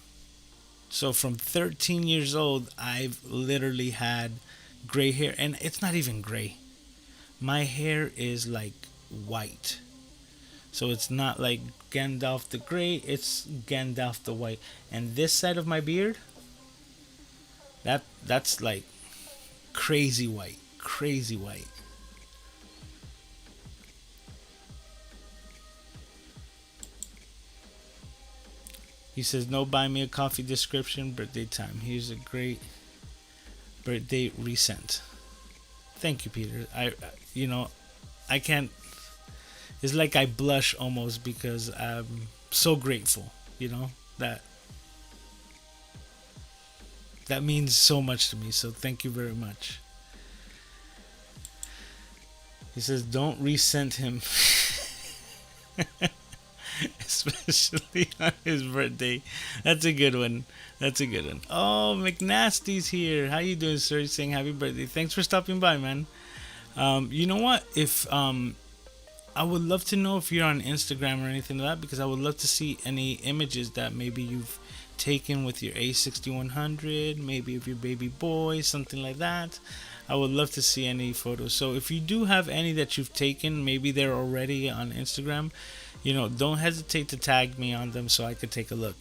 So from 13 years old, I've literally had gray hair. And it's not even gray. My hair is like white. So it's not like Gandalf the gray, it's Gandalf the white. And this side of my beard, that's like crazy white. Crazy white. He says, no buy me a coffee description, birthday time. Here's a great birthday resent. Thank you, Peter. I can't, it's like I blush almost because I'm so grateful, that means so much to me. So thank you very much. He says, don't resent him. Especially on his birthday. That's a good one. Oh, McNasty's here. How you doing, sir? He's saying happy birthday. Thanks for stopping by, man. You know what? If I would love to know if you're on Instagram or anything like that, because I would love to see any images that maybe you've taken with your A6100, maybe of your baby boy, something like that. I would love to see any photos. So if you do have any that you've taken, maybe they're already on Instagram, don't hesitate to tag me on them so I could take a look.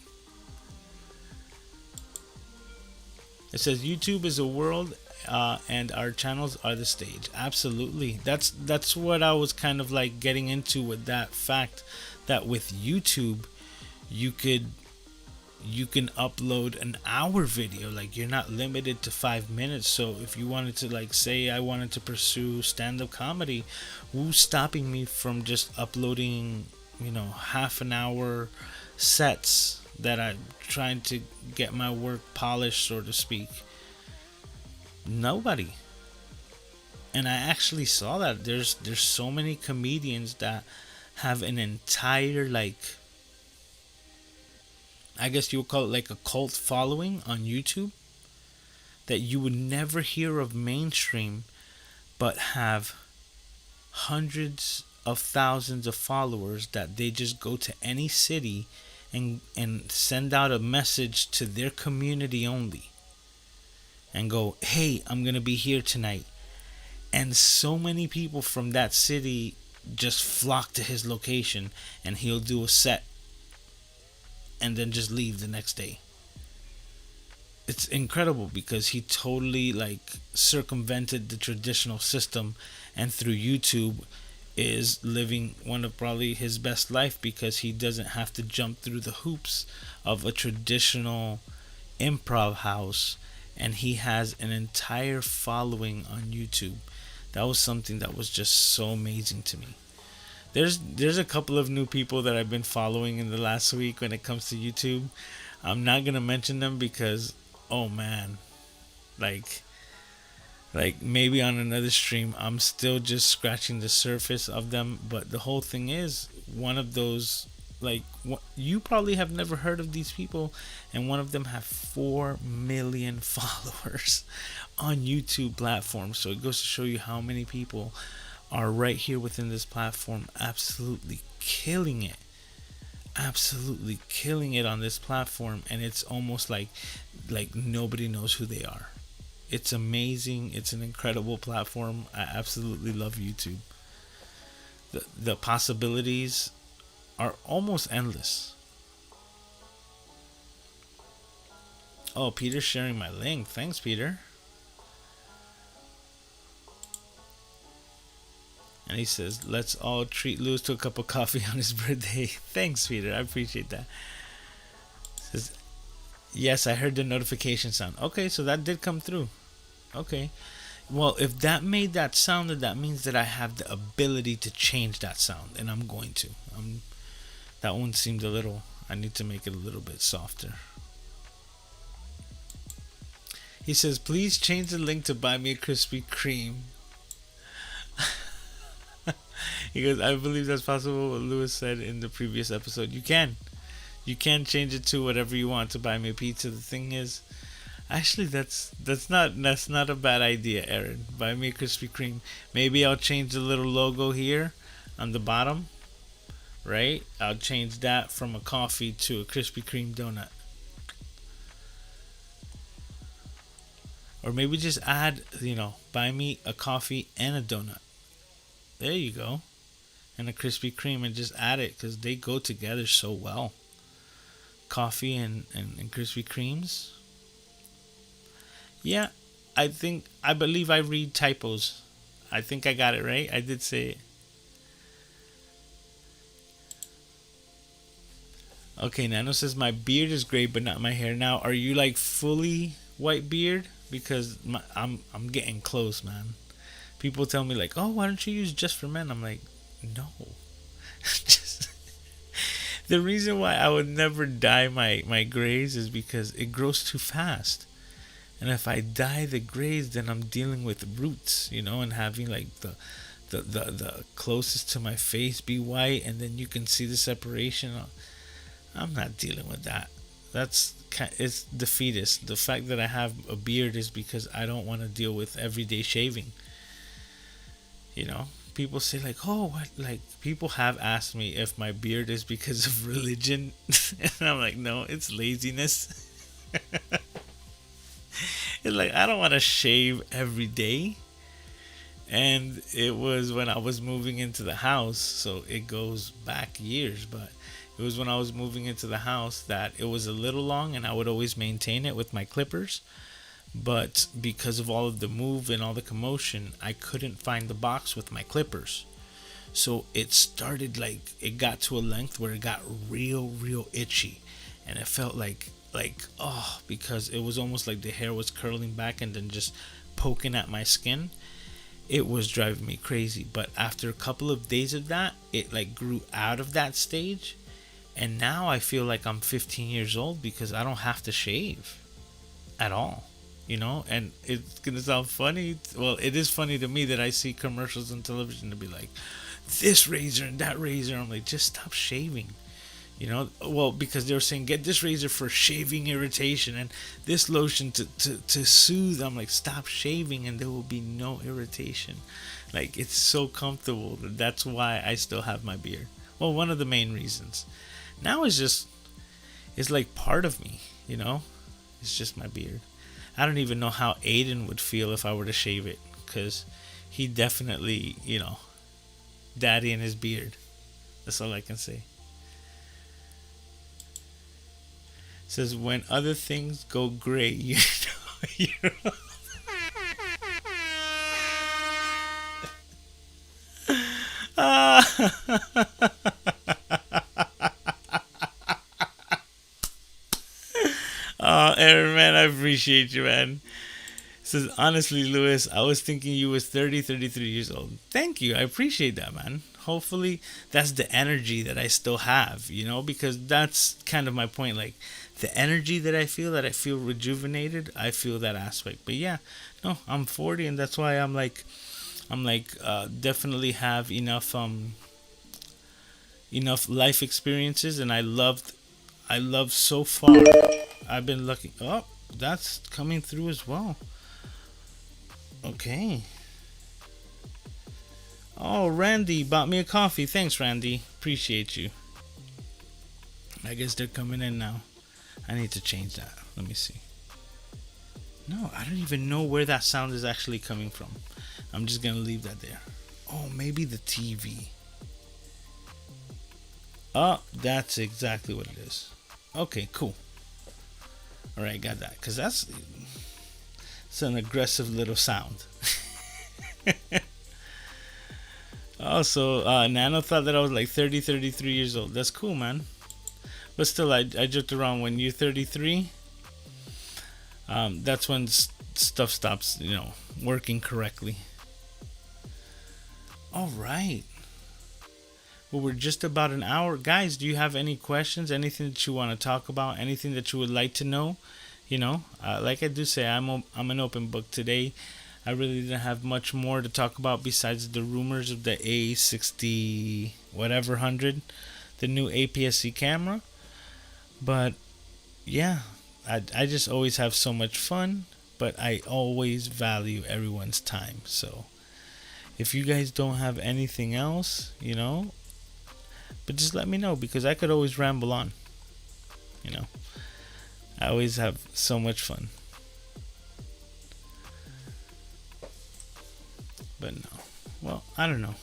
It says YouTube is a world and our channels are the stage. Absolutely. That's what I was kind of like getting into with that fact that with YouTube you can upload an hour video. Like, you're not limited to 5 minutes. So if you wanted to, like, say I wanted to pursue stand-up comedy, who's stopping me from just uploading half an hour sets that I'm trying to get my work polished, so to speak? Nobody. And I actually saw that there's so many comedians that have an entire, like, I guess you would call it like a cult following on YouTube that you would never hear of mainstream, but have hundreds of thousands of followers that they just go to any city and send out a message to their community only and go, hey, I'm gonna be here tonight. And so many people from that city just flock to his location, and he'll do a set and then just leave the next day. It's incredible because he totally like circumvented the traditional system, and through YouTube is living one of probably his best life because he doesn't have to jump through the hoops of a traditional improv house, and he has an entire following on YouTube. That was something that was just so amazing to me. There's a couple of new people that I've been following in the last week when it comes to YouTube. I'm not gonna mention them because, oh man, like maybe on another stream I'm still just scratching the surface of them. But the whole thing is, one of those, like, you probably have never heard of these people, and one of them have 4 million followers on YouTube platform. So it goes to show you how many people are right here within this platform absolutely killing it on this platform. And it's almost like nobody knows who they are. It's amazing. It's an incredible platform. I absolutely love YouTube. The possibilities are almost endless. Oh, Peter's sharing my link. Thanks, Peter. And he says, let's all treat Lewis to a cup of coffee on his birthday. Thanks, Peter. I appreciate that. Says, yes, I heard the notification sound. Okay, so that did come through. Okay. Well, if that made that sound, that means that I have the ability to change that sound. And I'm going to. That one seemed a little... I need to make it a little bit softer. He says, please change the link to buy me a Krispy Kreme. He goes, I believe that's possible. What Lewis said in the previous episode. You can change it to whatever you want to buy me a pizza. The thing is, actually, that's not a bad idea, Aaron. Buy me a Krispy Kreme. Maybe I'll change the little logo here on the bottom. Right? I'll change that from a coffee to a Krispy Kreme donut. Or maybe just add, buy me a coffee and a donut. There you go. And a Krispy Kreme, and just add it because they go together so well. Coffee and Krispy Kremes. Yeah, I believe I read typos. I think I got it right. I did say it. Okay, Nano says my beard is gray but not my hair. Now, are you like fully white beard? Because I'm getting close, man. People tell me like, oh, why don't you use Just for Men? I'm like, no. Just the reason why I would never dye my grays is because it grows too fast. And if I dye the grays, then I'm dealing with roots, and having like the closest to my face be white, and then you can see the separation. I'm not dealing with that. It's defeatist. The fact that I have a beard is because I don't want to deal with everyday shaving. People say like, oh, what? Like, people have asked me if my beard is because of religion. And I'm like, no, it's laziness. It's like, I don't want to shave every day. And it was when I was moving into the house, so it goes back years, but it was when I was moving into the house that it was a little long, and I would always maintain it with my clippers. But because of all of the move and all the commotion, I couldn't find the box with my clippers. So it started like, it got to a length where it got real itchy. And it felt like, because it was almost like the hair was curling back and then just poking at my skin. It was driving me crazy. But after a couple of days of that, it like grew out of that stage. And now I feel like I'm 15 years old because I don't have to shave at all. And it's going to sound funny. Well, it is funny to me that I see commercials on television to be like, this razor and that razor. I'm like, just stop shaving. Well, because they were saying, get this razor for shaving irritation and this lotion to soothe. I'm like, stop shaving and there will be no irritation. Like, it's so comfortable. That's why I still have my beard. Well, one of the main reasons. Now it's like part of me, It's just my beard. I don't even know how Aiden would feel if I were to shave it, because he definitely, daddy and his beard. That's all I can say. It says, when other things go gray, you're Oh, Aaron, man, I appreciate you, man. It says, honestly, Lewis, I was thinking you was 33 years old. Thank you. I appreciate that, man. Hopefully, that's the energy that I still have, because that's kind of my point. Like, the energy that I feel rejuvenated, I feel that aspect. But yeah, no, I'm 40, and that's why I'm definitely have enough life experiences, and I love so far. I've been lucky. Oh, that's coming through as well. Okay. Oh, Randy bought me a coffee. Thanks, Randy. Appreciate you. I guess they're coming in now. I need to change that. Let me see. No, I don't even know where that sound is actually coming from. I'm just going to leave that there. Oh, maybe the TV. Oh, that's exactly what it is. Okay, cool. All right, got that. Because it's an aggressive little sound. Also, Nano thought that I was like 33 years old. That's cool, man. But still, I joked around. When you're 33, that's when stuff stops, working correctly. All right. Well, we're just about an hour. Guys, do you have any questions? Anything that you want to talk about? Anything that you would like to know? Like I do say, I'm an open book today. I really didn't have much more to talk about besides the rumors of the A60 whatever 100, the new APS-C camera. But yeah, I just always have so much fun, but I always value everyone's time. So if you guys don't have anything else, but just let me know, because I could always ramble on. I always have so much fun. But no. Well, I don't know.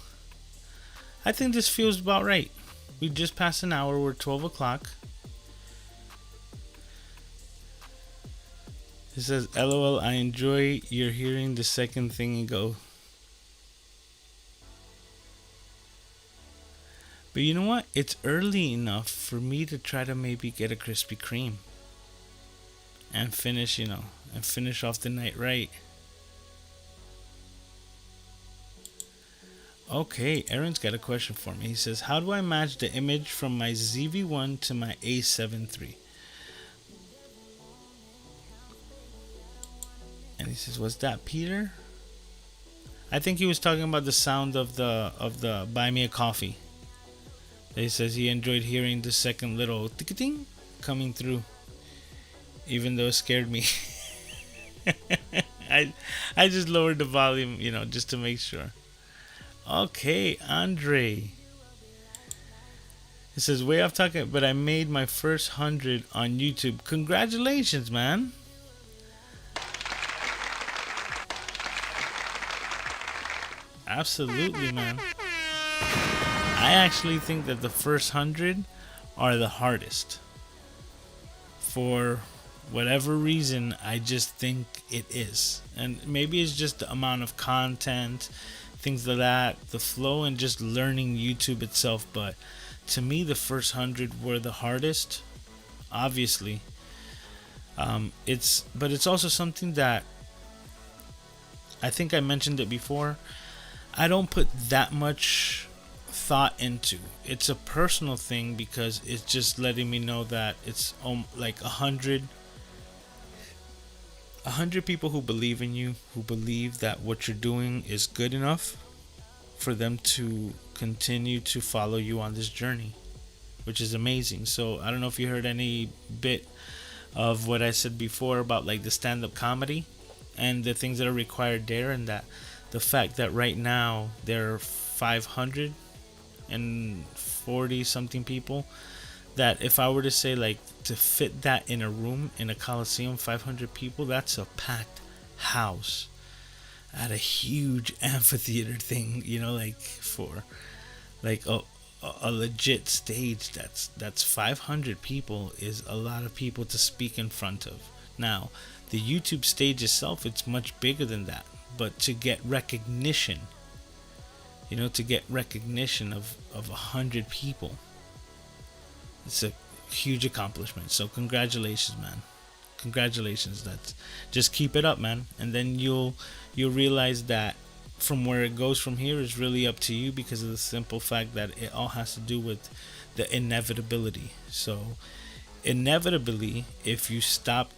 I think this feels about right. We just passed an hour. We're 12 o'clock. It says, LOL, I enjoy your hearing the second thing and go. But you know what? It's early enough for me to try to maybe get a Krispy Kreme. And finish, finish off the night right. Okay, Aaron's got a question for me. He says, how do I match the image from my ZV-1 to my A7 III? And he says, what's that, Peter? I think he was talking about the sound of the Buy Me a Coffee. He says he enjoyed hearing the second little tick-a-ting coming through, even though it scared me. I just lowered the volume, just to make sure. Okay, Andre. It says, way off talking, but I made my first 100 on YouTube. Congratulations, man. Absolutely, man. I actually think that the first 100 are the hardest. For whatever reason, I just think it is. And maybe it's just the amount of content, things like that, the flow, and just learning YouTube itself. But to me, the first 100 were the hardest, obviously. It's also something that I think I mentioned it before. I don't put that much thought into. It's a personal thing, because it's just letting me know that it's like 100 people who believe in you, who believe that what you're doing is good enough for them to continue to follow you on this journey, which is amazing. So I don't know if you heard any bit of what I said before about like the stand-up comedy and the things that are required there, and that the fact that right now there are 540 something people, that if I were to say like to fit that in a room in a coliseum, 500 people, that's a packed house at a huge amphitheater thing, like for like a legit stage. That's 500 people is a lot of people to speak in front of. Now the YouTube stage itself, it's much bigger than that, but to get recognition, to get recognition of 100 people, it's a huge accomplishment. So congratulations, man. Congratulations. That's just keep it up, man. And then you'll realize that from where it goes from here is really up to you, because of the simple fact that it all has to do with the inevitability. So inevitably, if you stop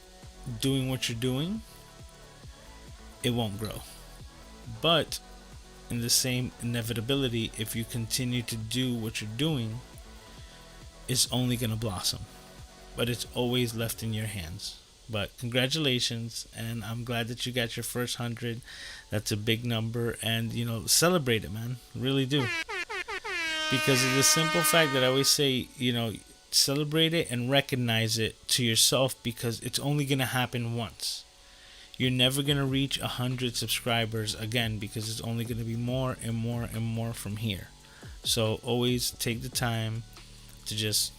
doing what you're doing, it won't grow. But in the same inevitability, if you continue to do what you're doing, it's only going to blossom. But it's always left in your hands. But congratulations, and I'm glad that you got your first 100. That's a big number, and celebrate it, man. Really do. Because of the simple fact that I always say, celebrate it and recognize it to yourself, because it's only going to happen once. You're never going to reach 100 subscribers again, because it's only going to be more and more and more from here. So always take the time to just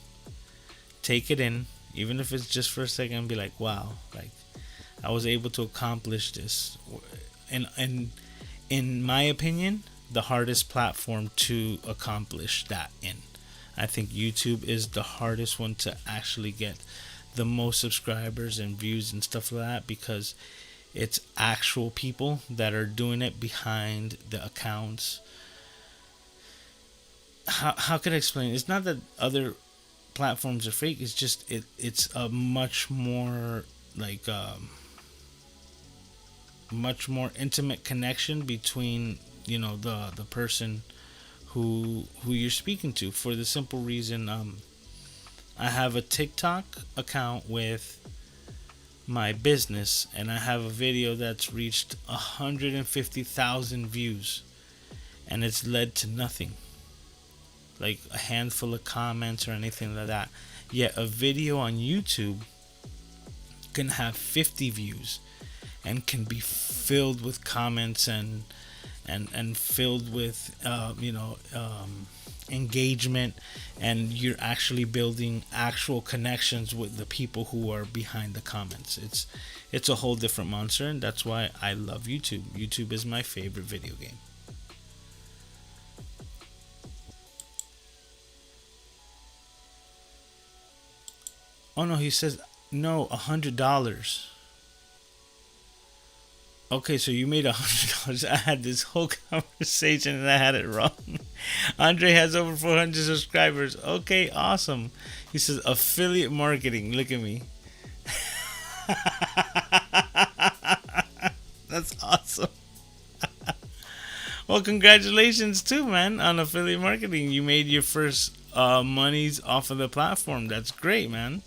take it in, even if it's just for a second, and be like, wow, like I was able to accomplish this. And in my opinion, the hardest platform to accomplish that in. I think YouTube is the hardest one to actually get the most subscribers and views and stuff like that, because it's actual people that are doing it behind the accounts. How could I explain? It's not that other platforms are fake. It's just it's a much more like much more intimate connection between, you know, the person who you're speaking to, for the simple reason I have a TikTok account with my business, and I have a video that's reached 150,000 views, and it's led to nothing, like a handful of comments or anything like that. Yet a video on YouTube can have 50 views and can be filled with comments and filled with engagement, and you're actually building actual connections with the people who are behind the comments. It's a whole different monster, and that's why I love YouTube. YouTube is my favorite video game. Oh no, he says no, $100. Okay, so you made $100. I had this whole conversation and I had it wrong. Andre has over 400 subscribers. Okay, awesome. He says affiliate marketing. Look at me. That's awesome. Well, congratulations too, man, on affiliate marketing. You made your first monies off of the platform. That's great, man.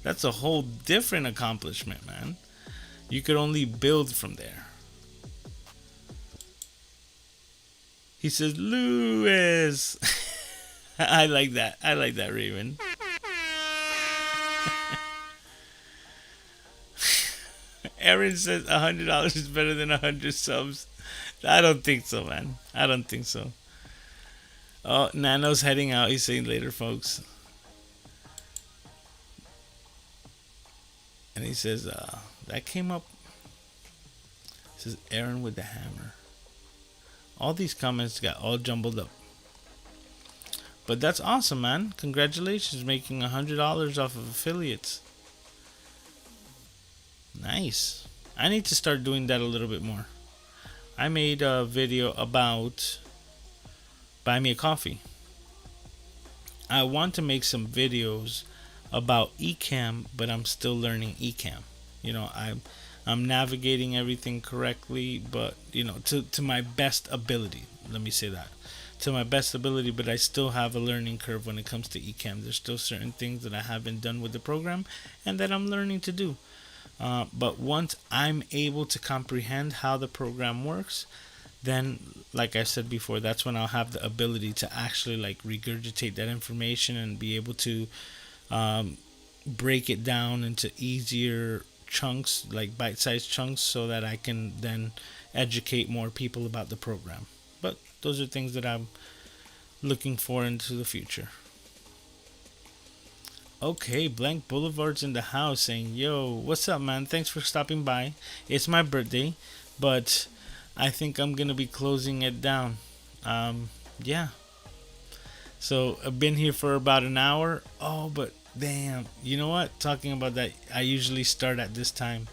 That's a whole different accomplishment, man. You could only build from there. He says, Lewis. I like that. I like that, Raven. Aaron says $100 is better than 100 subs. I don't think so, man. I don't think so. Oh, Nano's heading out. He's saying later, folks. And he says, that came up. It says Aaron with the hammer. All these comments got all jumbled up. But that's awesome, man. Congratulations, making $100 off of affiliates. Nice. I need to start doing that a little bit more. I made a video about buy me a coffee. I want to make some videos about Ecamm, but I'm still learning Ecamm. You know, I'm navigating everything correctly, but you know, to my best ability. Let me say that. To my best ability, but I still have a learning curve when it comes to Ecamm. There's still certain things that I haven't done with the program and that I'm learning to do. But once I'm able to comprehend how the program works, then, like I said before, that's when I'll have the ability to actually like regurgitate that information and be able to break it down into easier chunks, like bite-sized chunks, so that I can then educate more people about the program. But those are things that I'm looking for into the future. Okay, Blank Boulevard's in the house saying, yo, what's up, man? Thanks for stopping by. It's my birthday, but I think I'm gonna be closing it down. Yeah. So I've been here for about an hour. Oh, but damn, you know what? Talking about that, I usually start at this time.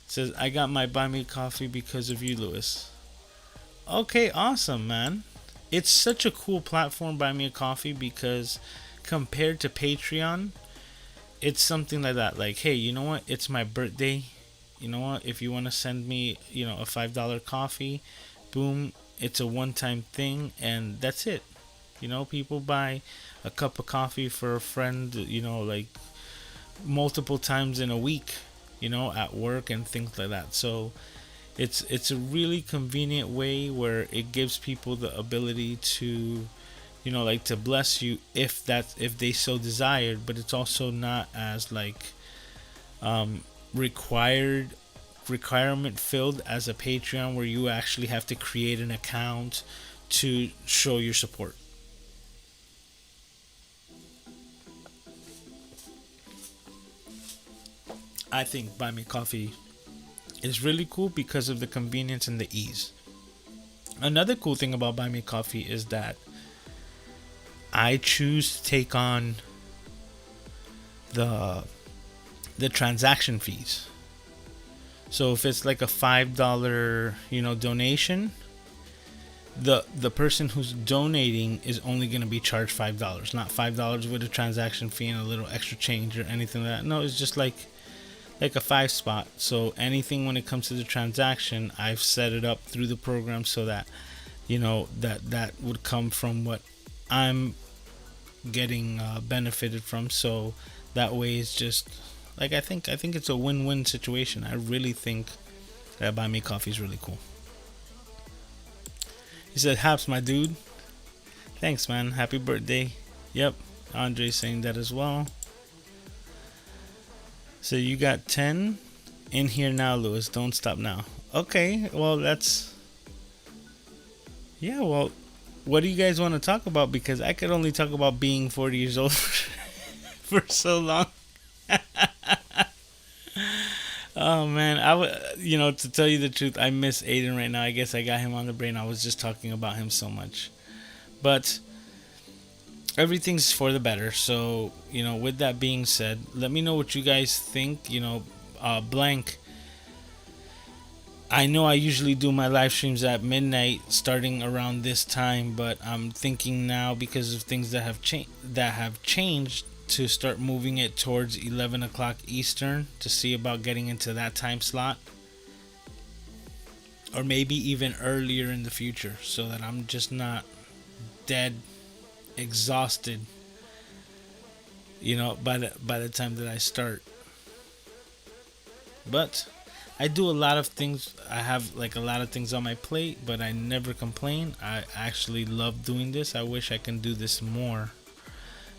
It says, I got my buy me coffee because of you, Lewis. Okay, awesome, man. It's such a cool platform, buy me a coffee, because compared to Patreon, it's something like that. Like, hey, you know what? It's my birthday. You know what? If you want to send me, you know, a $5 coffee, boom, it's a one-time thing, and that's it. You know, people buy a cup of coffee for a friend, you know, like multiple times in a week, you know, at work and things like that. So it's a really convenient way where it gives people the ability to, you know, like to bless you if they so desired, but it's also not as like requirement filled as a Patreon, where you actually have to create an account to show your support. I think Buy Me Coffee is really cool because of the convenience and the ease. Another cool thing about Buy Me Coffee is that I choose to take on the transaction fees. So if it's like a $5, donation, the person who's donating is only going to be charged $5, not $5 with a transaction fee and a little extra change or anything like that. No, it's just like a 5 spot. So anything when it comes to the transaction, I've set it up through the program so that that would come from what I'm getting benefited from. So that way it's just like I think it's a win-win situation. I really think that Buy Me Coffee is really cool. He said, "Haps, my dude. Thanks, man. Happy birthday." Yep, Andre's saying that as well. So you got 10 in here now, Lewis. Don't stop now. Okay, well that's... Yeah, well, what do you guys want to talk about? Because I could only talk about being 40 years old for so long. Oh man, to tell you the truth, I miss Aiden right now. I guess I got him on the brain. I was just talking about him so much, but everything's for the better. So with that being said, let me know what you guys think. Blank. I know I usually do my live streams at midnight, starting around this time, but I'm thinking now because of things that have changed to start moving it towards 11 o'clock Eastern to see about getting into that time slot, or maybe even earlier in the future, so that I'm just not dead exhausted by the time that I start. But I do a lot of things. I have like a lot of things on my plate, but I never complain. I actually love doing this. I wish I can do this more,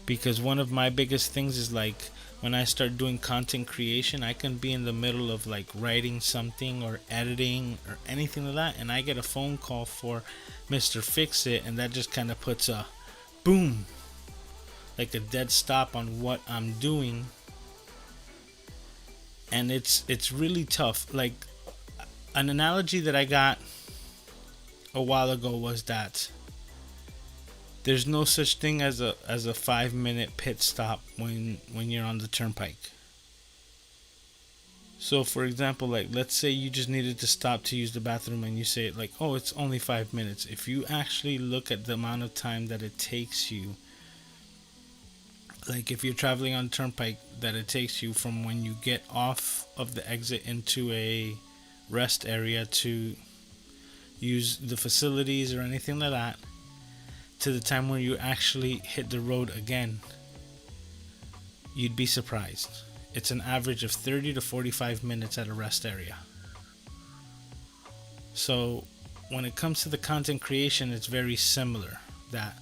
because one of my biggest things is like when I start doing content creation, I can be in the middle of like writing something or editing or anything like that, and I get a phone call for Mr. Fix It, and that just kind of puts a boom, like a dead stop on what I'm doing. And it's really tough. Like an analogy that I got a while ago was that there's no such thing as a 5-minute pit stop when you're on the turnpike. So for example, like let's say you just needed to stop to use the bathroom, and you say like, oh, it's only 5 minutes. If you actually look at the amount of time that it takes you, like if you're traveling on turnpike, that it takes you from when you get off of the exit into a rest area to use the facilities or anything like that, to the time where you actually hit the road again, you'd be surprised. It's an average of 30 to 45 minutes at a rest area. So when it comes to the content creation, it's very similar. That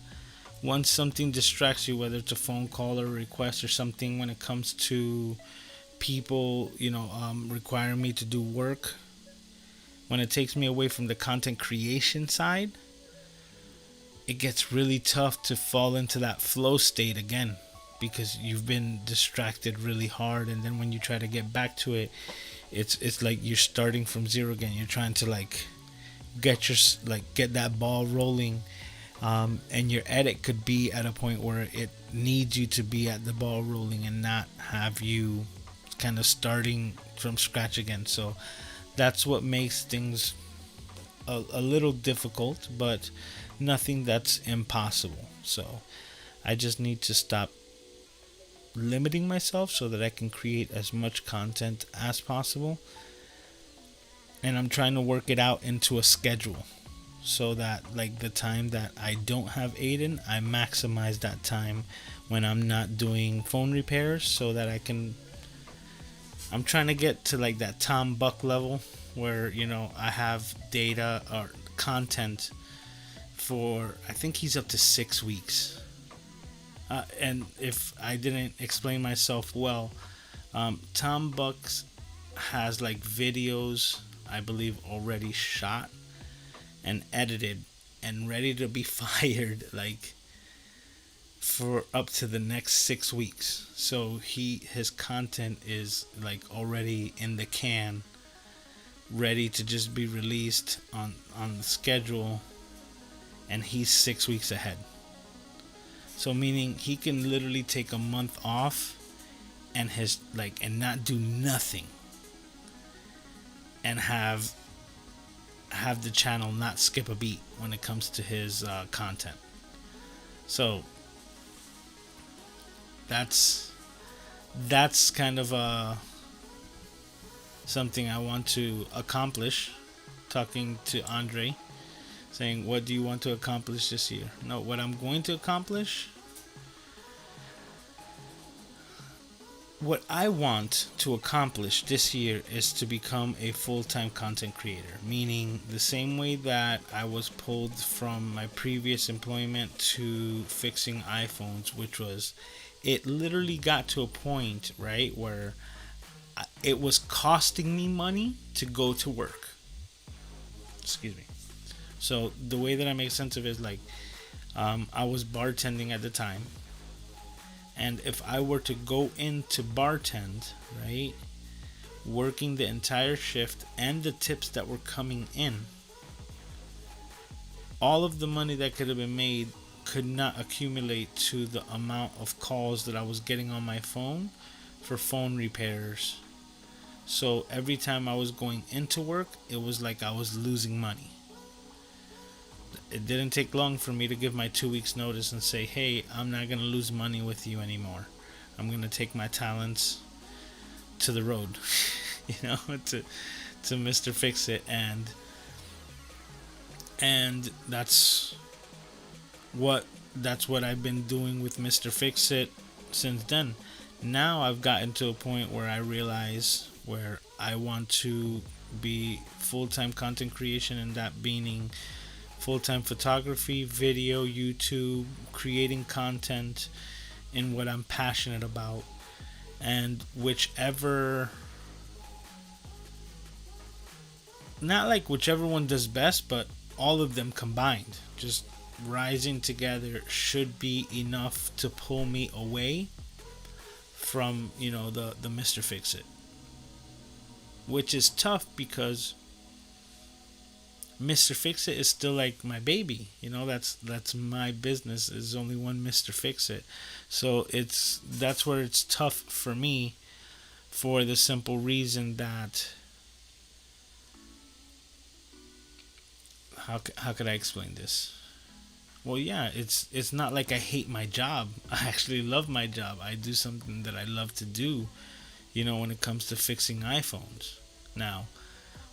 once something distracts you, whether it's a phone call or a request or something, when it comes to people, requiring me to do work, when it takes me away from the content creation side, it gets really tough to fall into that flow state again, because you've been distracted really hard, and then when you try to get back to it, it's like you're starting from zero again. You're trying to like get that ball rolling. And your edit could be at a point where it needs you to be at the ball rolling and not have you kind of starting from scratch again. So that's what makes things a little difficult, but nothing that's impossible. So I just need to stop limiting myself so that I can create as much content as possible. And I'm trying to work it out into a schedule, so that like the time that I don't have Aiden, I maximize that time when I'm not doing phone repairs, so that I'm trying to get to like that Tom Buck level where I have data or content for, I think he's up to 6 weeks. And if I didn't explain myself well, Tom Bucks has like videos, I believe, already shot and edited and ready to be fired, like for up to the next 6 weeks. So his content is like already in the can, ready to just be released on the schedule, and he's 6 weeks ahead. So meaning he can literally take a month off and not do nothing, and have the channel not skip a beat when it comes to his content. So that's kind of something I want to accomplish. Talking to Andre, saying, what do you want to accomplish this year? No, what I'm going to accomplish, what I want to accomplish this year is to become a full-time content creator. Meaning the same way that I was pulled from my previous employment to fixing iPhones, which was, it literally got to a point, right, where it was costing me money to go to work. Excuse me. So the way that I make sense of it is like, I was bartending at the time, and if I were to go into bartend, right, working the entire shift and the tips that were coming in, all of the money that could have been made could not accumulate to the amount of calls that I was getting on my phone for phone repairs. So every time I was going into work, it was like I was losing money. It didn't take long for me to give my 2 weeks notice and say, hey, I'm not going to lose money with you anymore. I'm going to take my talents to the road, to Mr. Fix It. And that's what I've been doing with Mr. Fix It since then. Now I've gotten to a point where I realize where I want to be full-time content creation, and that meaning full-time photography, video, YouTube, creating content in what I'm passionate about, and whichever one does best, but all of them combined, just rising together, should be enough to pull me away from the Mr. Fix It, which is tough because Mr. Fix It is still like my baby. That's my business. There's only one Mr. Fix It. So that's where it's tough for me, for the simple reason that, how could I explain this? Well, yeah, it's not like I hate my job. I actually love my job. I do something that I love to do, when it comes to fixing iPhones. Now,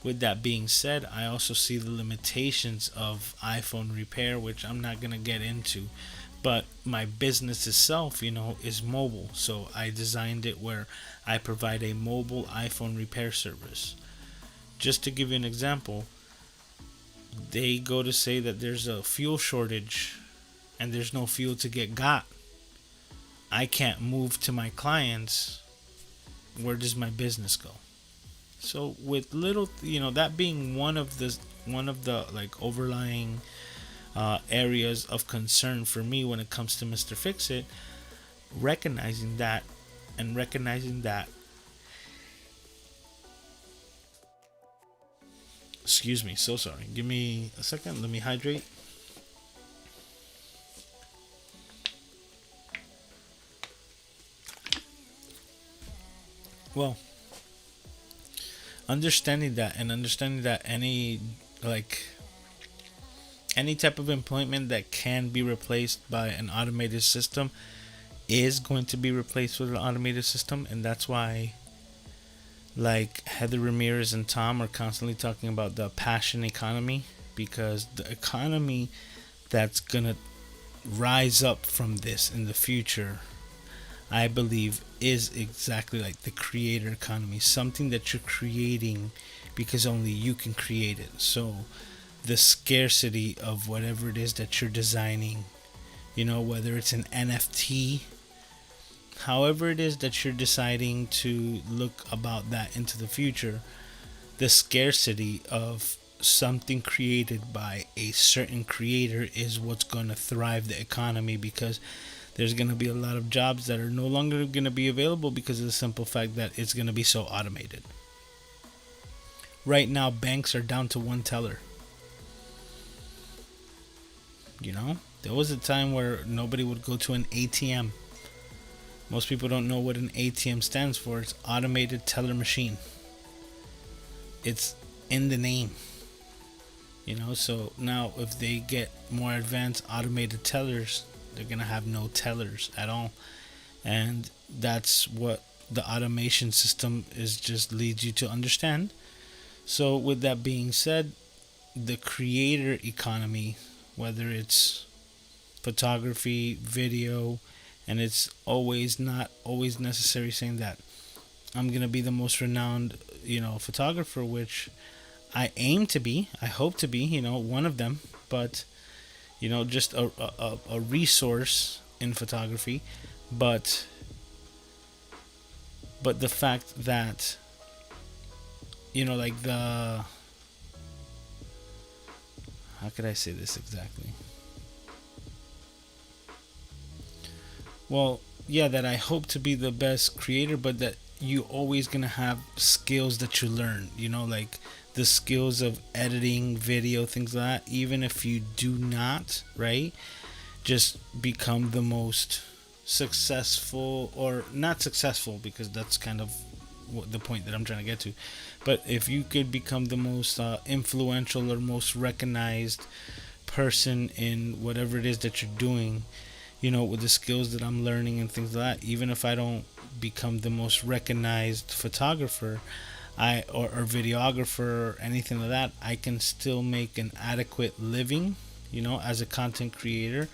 with that being said, I also see the limitations of iPhone repair, which I'm not going to get into. But my business itself, is mobile. So I designed it where I provide a mobile iPhone repair service. Just to give you an example, they go to say that there's a fuel shortage and there's no fuel to get got. I can't move to my clients. Where does my business go? So with little, that being one of the like overlying areas of concern for me when it comes to Mr. Fix It, recognizing that, excuse me, so sorry. Give me a second. Let me hydrate. Well, understanding that any type of employment that can be replaced by an automated system is going to be replaced with an automated system, and that's why Heather Ramirez and Tom are constantly talking about the passion economy, because the economy that's gonna rise up from this in the future, I believe, is exactly like the creator economy, something that you're creating because only you can create it. So the scarcity of whatever it is that you're designing, whether it's an NFT, however it is that you're deciding to look about that into the future, the scarcity of something created by a certain creator is what's going to thrive the economy, because there's going to be a lot of jobs that are no longer going to be available because of the simple fact that it's going to be so automated. Right now, banks are down to one teller. You know, there was a time where nobody would go to an ATM. Most people don't know what an ATM stands for. It's automated teller machine. It's in the name. You know, so now if they get more advanced automated tellers, they're going to have no tellers at all. And that's what the automation system is, just leads you to understand. So with that being said, the creator economy, whether it's photography, video, and it's not always necessary saying that I'm going to be the most renowned, photographer, which I aim to be, I hope to be, one of them, but, just a resource in photography. But the fact that, how could I say this exactly? Well, yeah, that I hope to be the best creator, but that you always gonna have skills that you learn, like the skills of editing video, things like that. Even if you do not, right, just become the most successful, or not successful, because that's kind of the point that I'm trying to get to. But if you could become the most influential or most recognized person in whatever it is that you're doing, with the skills that I'm learning and things like that, even if I don't become the most recognized photographer, or videographer or anything like that, I can still make an adequate living, as a content creator,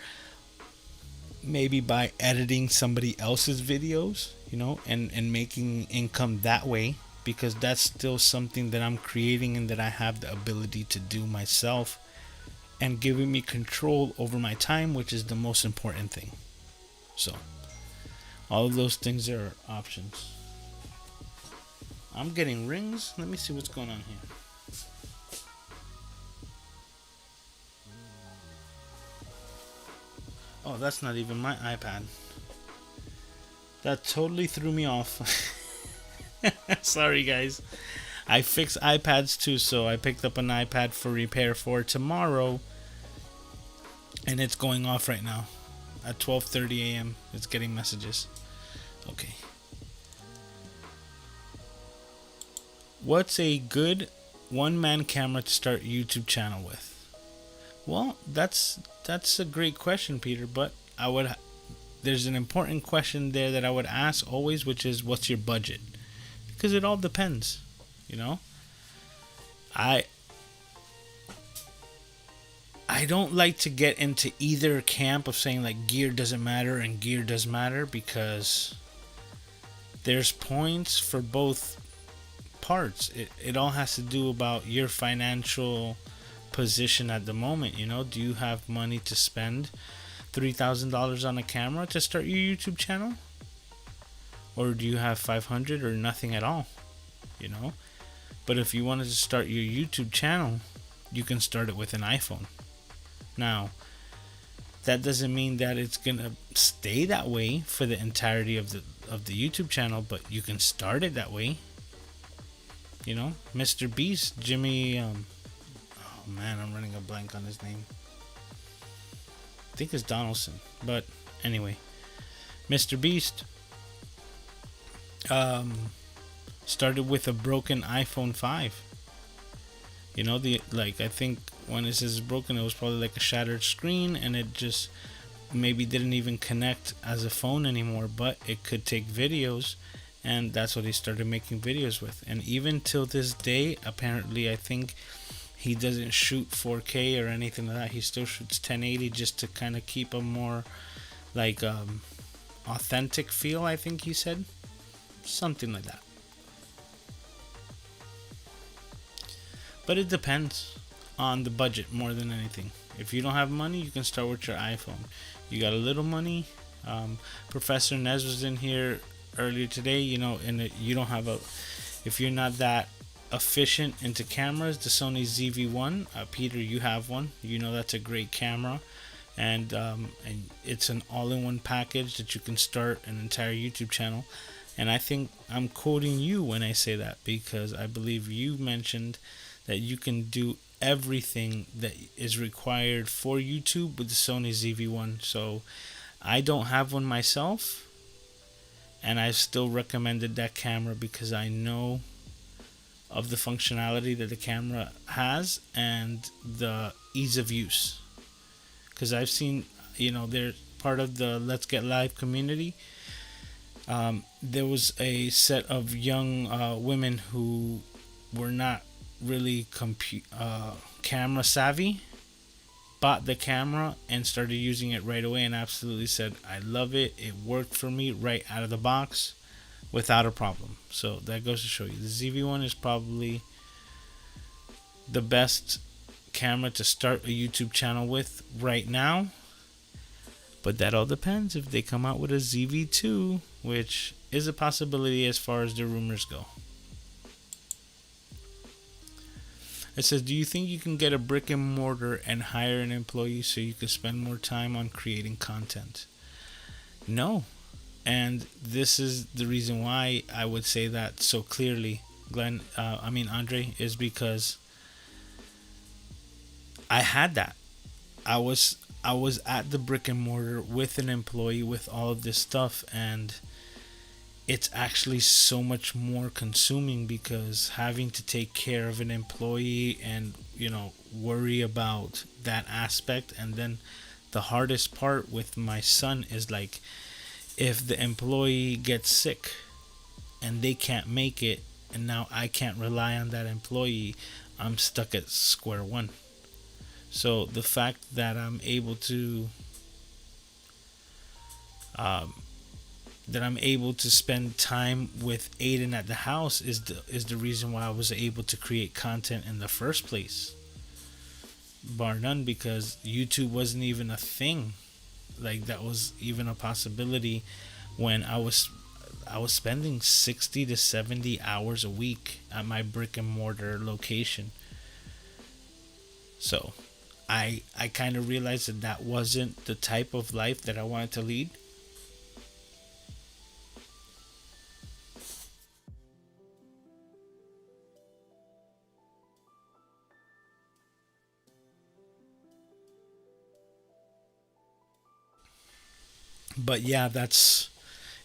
maybe by editing somebody else's videos, and making income that way, because that's still something that I'm creating and that I have the ability to do myself, and giving me control over my time, which is the most important thing. So all of those things are options. I'm getting rings. Let me see what's going on here. Oh, that's not even my iPad. That totally threw me off. Sorry, guys. I fix iPads too, so I picked up an iPad for repair for tomorrow, and it's going off right now at 12:30 a.m. It's getting messages. Okay. What's a good one-man camera to start YouTube channel with? Well, that's a great question, Peter, but there's an important question there that I would ask always, which is, what's your budget? Because it all depends, I don't like to get into either camp of saying like gear doesn't matter and gear does matter, because there's points for both parts. It all has to do about your financial position at the moment. Do you have money to spend $3,000 on a camera to start your YouTube channel, or do you have $500 or nothing at all? But if you wanted to start your YouTube channel, you can start it with an iPhone. Now, that doesn't mean that it's gonna stay that way for the entirety of the YouTube channel, but you can start it that way. Mr. Beast, Jimmy, oh man, I'm running a blank on his name. I think it's Donaldson, but anyway, Mr. Beast started with a broken iPhone 5. I think when it says broken, it was probably like a shattered screen, and it just maybe didn't even connect as a phone anymore, but it could take videos, and that's what he started making videos with. And even till this day, apparently, I think he doesn't shoot 4K or anything like that. He still shoots 1080 just to kind of keep a more like authentic feel, I think he said. Something like that. But it depends on the budget more than anything. If you don't have money, you can start with your iPhone. You got a little money. Professor Nez was in here earlier today, and you don't have if you're not that efficient into cameras, the Sony ZV-1, Peter, you have one. That's a great camera, and it's an all-in-one package that you can start an entire YouTube channel. And I think I'm quoting you when I say that, because I believe you mentioned that you can do everything that is required for YouTube with the Sony ZV-1. So I don't have one myself, and I've still recommended that camera because I know of the functionality that the camera has and the ease of use. Because I've seen, they're part of the Let's Get Live community. There was a set of young women who were not really camera savvy, bought the camera and started using it right away and absolutely said, I love it. It worked for me right out of the box without a problem. So that goes to show you the ZV-1 is probably the best camera to start a YouTube channel with right now. But that all depends if they come out with a ZV-2, which is a possibility as far as the rumors go. It says, do you think you can get a brick and mortar and hire an employee so you can spend more time on creating content? No. And this is the reason why I would say that so clearly, Andre, is because I had that. I was at the brick and mortar with an employee with all of this stuff, and it's actually so much more consuming because having to take care of an employee and worry about that aspect. And then the hardest part with my son is like, if the employee gets sick and they can't make it, and now I can't rely on that employee, I'm stuck at square one. So the fact that I'm able to spend time with Aiden at the house is the reason why I was able to create content in the first place, bar none, because YouTube wasn't even a thing. Like, that was even a possibility when I was spending 60 to 70 hours a week at my brick and mortar location. So I kind of realized that wasn't the type of life that I wanted to lead. But yeah, it's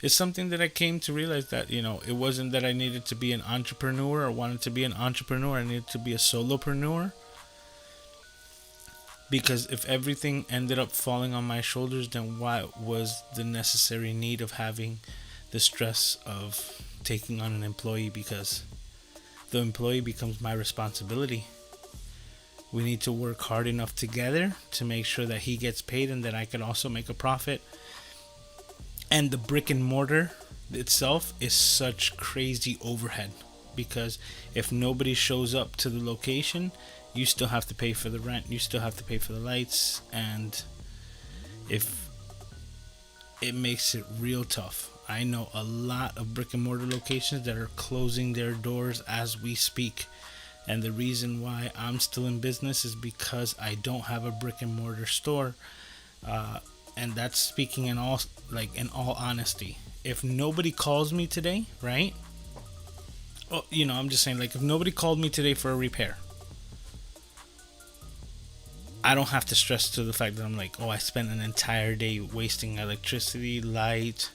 something that I came to realize that, it wasn't that I needed to be an entrepreneur or wanted to be an entrepreneur. I needed to be a solopreneur. Because if everything ended up falling on my shoulders, then what was the necessary need of having the stress of taking on an employee? Because the employee becomes my responsibility. We need to work hard enough together to make sure that he gets paid and that I can also make a profit. And the brick and mortar itself is such crazy overhead, because if nobody shows up to the location, you still have to pay for the rent, you still have to pay for the lights, and if it makes it real tough. I know a lot of brick and mortar locations that are closing their doors as we speak, and the reason why I'm still in business is because I don't have a brick and mortar store. And that's speaking in all honesty. If nobody calls me today, right? Oh, I'm just saying, like, if nobody called me today for a repair, I don't have to stress to the fact that I'm like, I spent an entire day wasting electricity, light,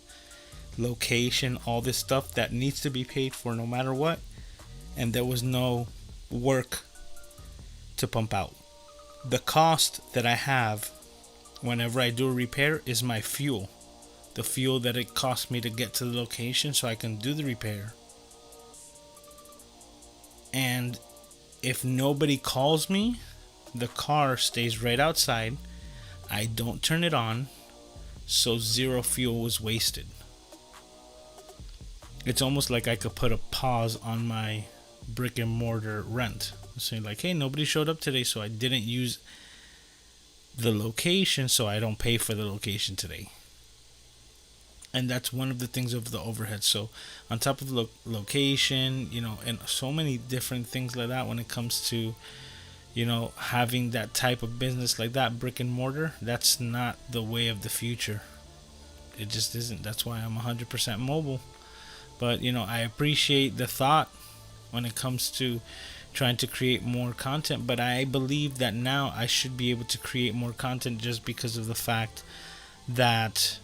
location, all this stuff that needs to be paid for no matter what, and there was no work to pump out. The cost that I have whenever I do a repair is my fuel. The fuel that it costs me to get to the location so I can do the repair. And if nobody calls me, the car stays right outside. I don't turn it on, so zero fuel was wasted. It's almost like I could put a pause on my brick and mortar rent. Saying like, hey, nobody showed up today, so I didn't use the location, so I don't pay for the location today. And that's one of the things of the overhead. So on top of location, and so many different things like that when it comes to having that type of business like that, brick and mortar, that's not the way of the future. It just isn't. That's why I'm 100% mobile. But I appreciate the thought when it comes to trying to create more content, but I believe that now I should be able to create more content just because of the fact that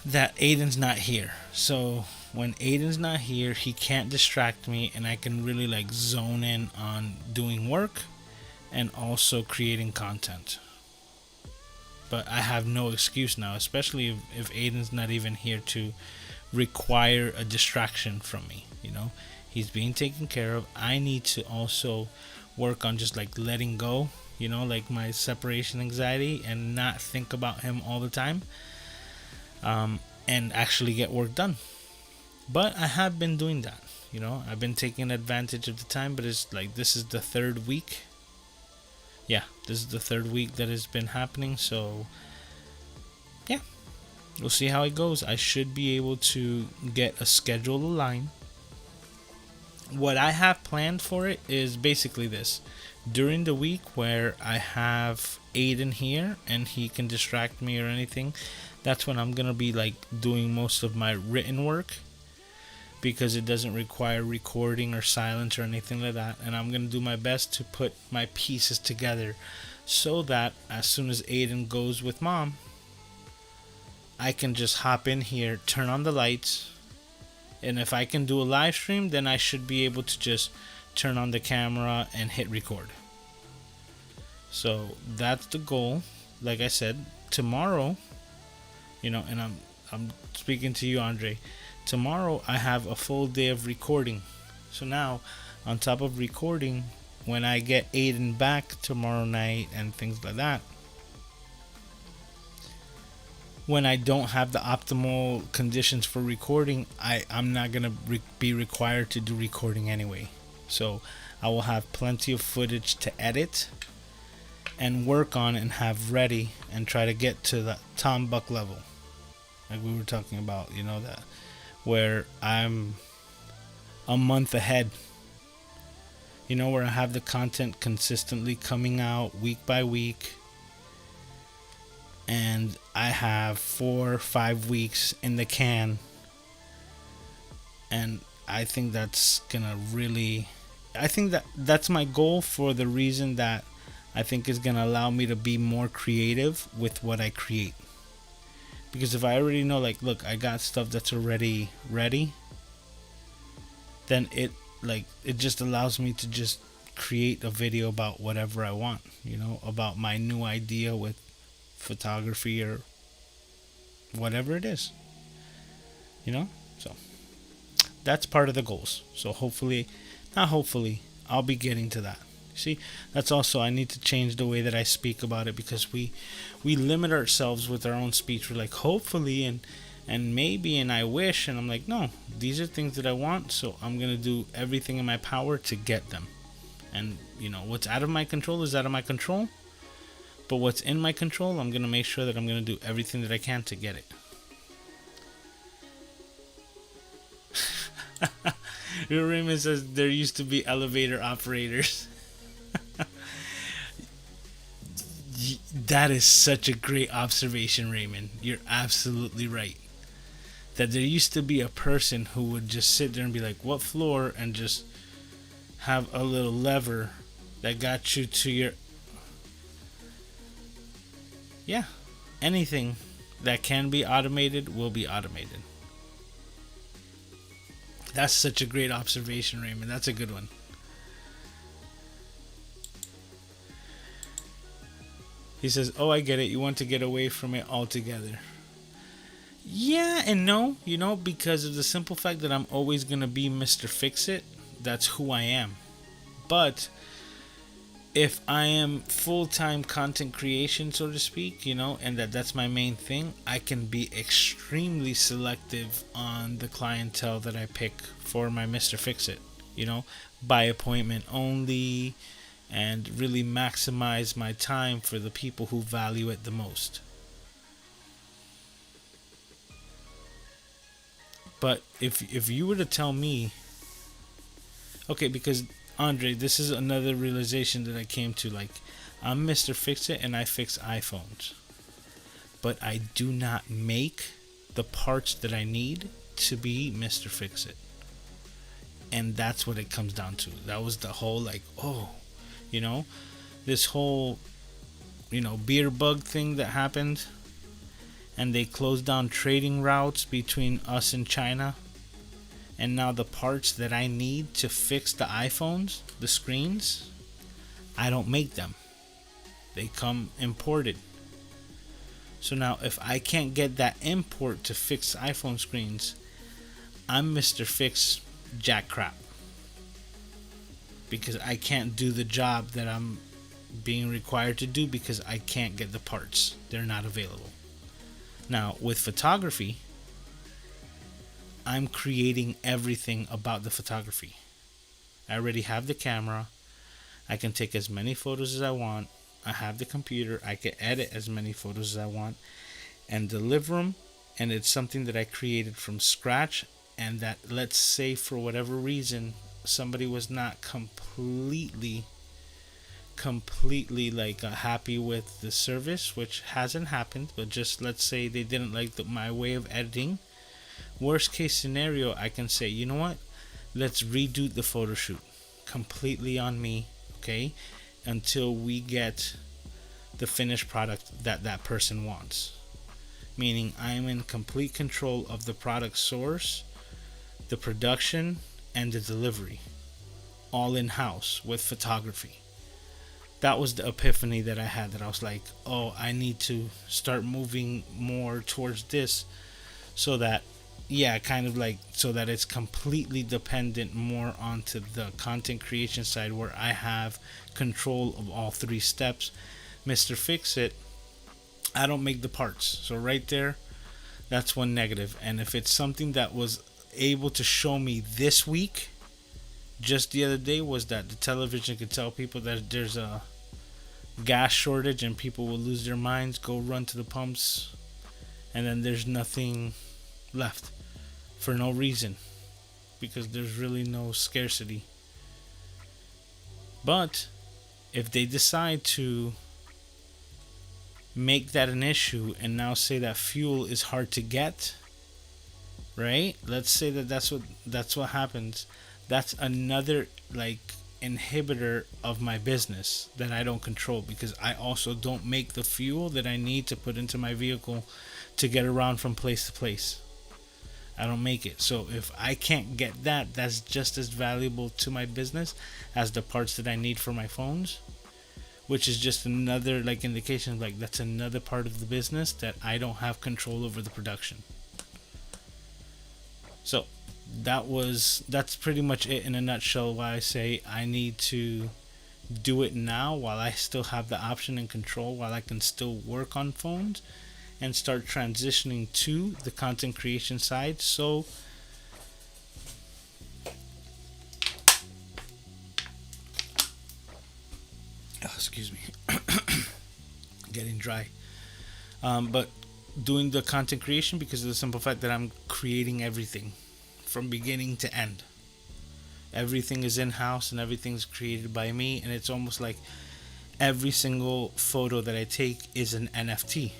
Aiden's not here. So when Aiden's not here, he can't distract me, and I can really like zone in on doing work and also creating content. But I have no excuse now, especially if Aiden's not even here to require a distraction from me. He's being taken care of. I need to also work on just like letting go, like my separation anxiety, and not think about him all the time, and actually get work done. But I have been doing that. I've been taking advantage of the time, but it's like this is the third week. Yeah, this is the third week that has been happening. So yeah, we'll see how it goes. I should be able to get a schedule aligned. What I have planned for it is basically this. During the week where I have Aiden here and he can distract me or anything, that's when I'm going to be like doing most of my written work, because it doesn't require recording or silence or anything like that. And I'm going to do my best to put my pieces together so that as soon as Aiden goes with mom, I can just hop in here, turn on the lights, and if I can do a live stream, then I should be able to just turn on the camera and hit record. So that's the goal. Like I said, tomorrow, and I'm speaking to you, Andre. Tomorrow I have a full day of recording. So now, on top of recording, when I get Aiden back tomorrow night and things like that, when I don't have the optimal conditions for recording, I'm not going to be required to do recording anyway. So I will have plenty of footage to edit and work on and have ready and try to get to the Tom Buck level. Like we were talking about, that where I'm a month ahead. Where I have the content consistently coming out week by week. And I have 4 or 5 weeks in the can, and I think that's gonna really, I think that's my goal, for the reason that I think is gonna allow me to be more creative with what I create. Because if I already know, like, look, I got stuff that's already ready, then it just allows me to just create a video about whatever I want, about my new idea with photography or whatever it is, so that's part of the goals. So hopefully I'll be getting to that. See, that's also, I need to change the way that I speak about it, because we limit ourselves with our own speech. We're like, hopefully and maybe and I wish, and I'm like, no, these are things that I want, so I'm gonna do everything in my power to get them. And what's out of my control is out of my control. But what's in my control, I'm going to make sure that I'm going to do everything that I can to get it. Raymond says there used to be elevator operators. That is such a great observation, Raymond. You're absolutely right. That there used to be a person who would just sit there and be like, what floor? And just have a little lever that got you to your... Yeah, anything that can be automated will be automated. That's such a great observation, Raymond. That's a good one. He says, oh, I get it. You want to get away from it altogether. Yeah and no, because of the simple fact that I'm always going to be Mr. Fix-It. That's who I am. But if I am full-time content creation, so to speak, and that's my main thing, I can be extremely selective on the clientele that I pick for my Mr. Fix-It, by appointment only, and really maximize my time for the people who value it the most. But if you were to tell me, okay, because Andre, this is another realization that I came to. Like, I'm Mr. Fix It and I fix iPhones, but I do not make the parts that I need to be Mr. Fix It. And that's what it comes down to. That was the whole, like, oh, you know, this whole, beer bug thing that happened, and they closed down trading routes between us and China. And now the parts that I need to fix the iPhones, the screens, I don't make them. They come imported. So now if I can't get that import to fix iPhone screens, I'm Mr. Fix Jack Crap. Because I can't do the job that I'm being required to do because I can't get the parts. They're not available. Now with photography, I'm creating everything about the photography. I already have the camera. I can take as many photos as I want. I have the computer. I can edit as many photos as I want and deliver them. And it's something that I created from scratch. And that, let's say for whatever reason, somebody was not completely like happy with the service, which hasn't happened, but just let's say they didn't like my way of editing. Worst case scenario, I can say, you know what, let's redo the photo shoot completely on me, okay, until we get the finished product that that person wants. Meaning I'm in complete control of the product source, the production, and the delivery, all in-house with photography. That was the epiphany that I had, that I was like, oh, I need to start moving more towards this, so that, yeah, kind of like, so that it's completely dependent more onto the content creation side, where I have control of all three steps. Mr. Fix It, I don't make the parts. So right there, that's one negative. And if it's something that was able to show me this week, just the other day, was that the television could tell people that there's a gas shortage and people will lose their minds, go run to the pumps, and then there's nothing left for no reason, because there's really no scarcity. But if they decide to make that an issue and now say that fuel is hard to get, right? Let's say that that's what happens. That's another like inhibitor of my business that I don't control, because I also don't make the fuel that I need to put into my vehicle to get around from place to place. I don't make it. So if I can't get that, that's just as valuable to my business as the parts that I need for my phones, which is just another like indication, like that's another part of the business that I don't have control over the production. So that's pretty much it in a nutshell, why I say I need to do it now while I still have the option and control, while I can still work on phones and start transitioning to the content creation side. So excuse me, getting dry. But doing the content creation, because of the simple fact that I'm creating everything from beginning to end. Everything is in-house and everything's created by me, and it's almost like every single photo that I take is an NFT.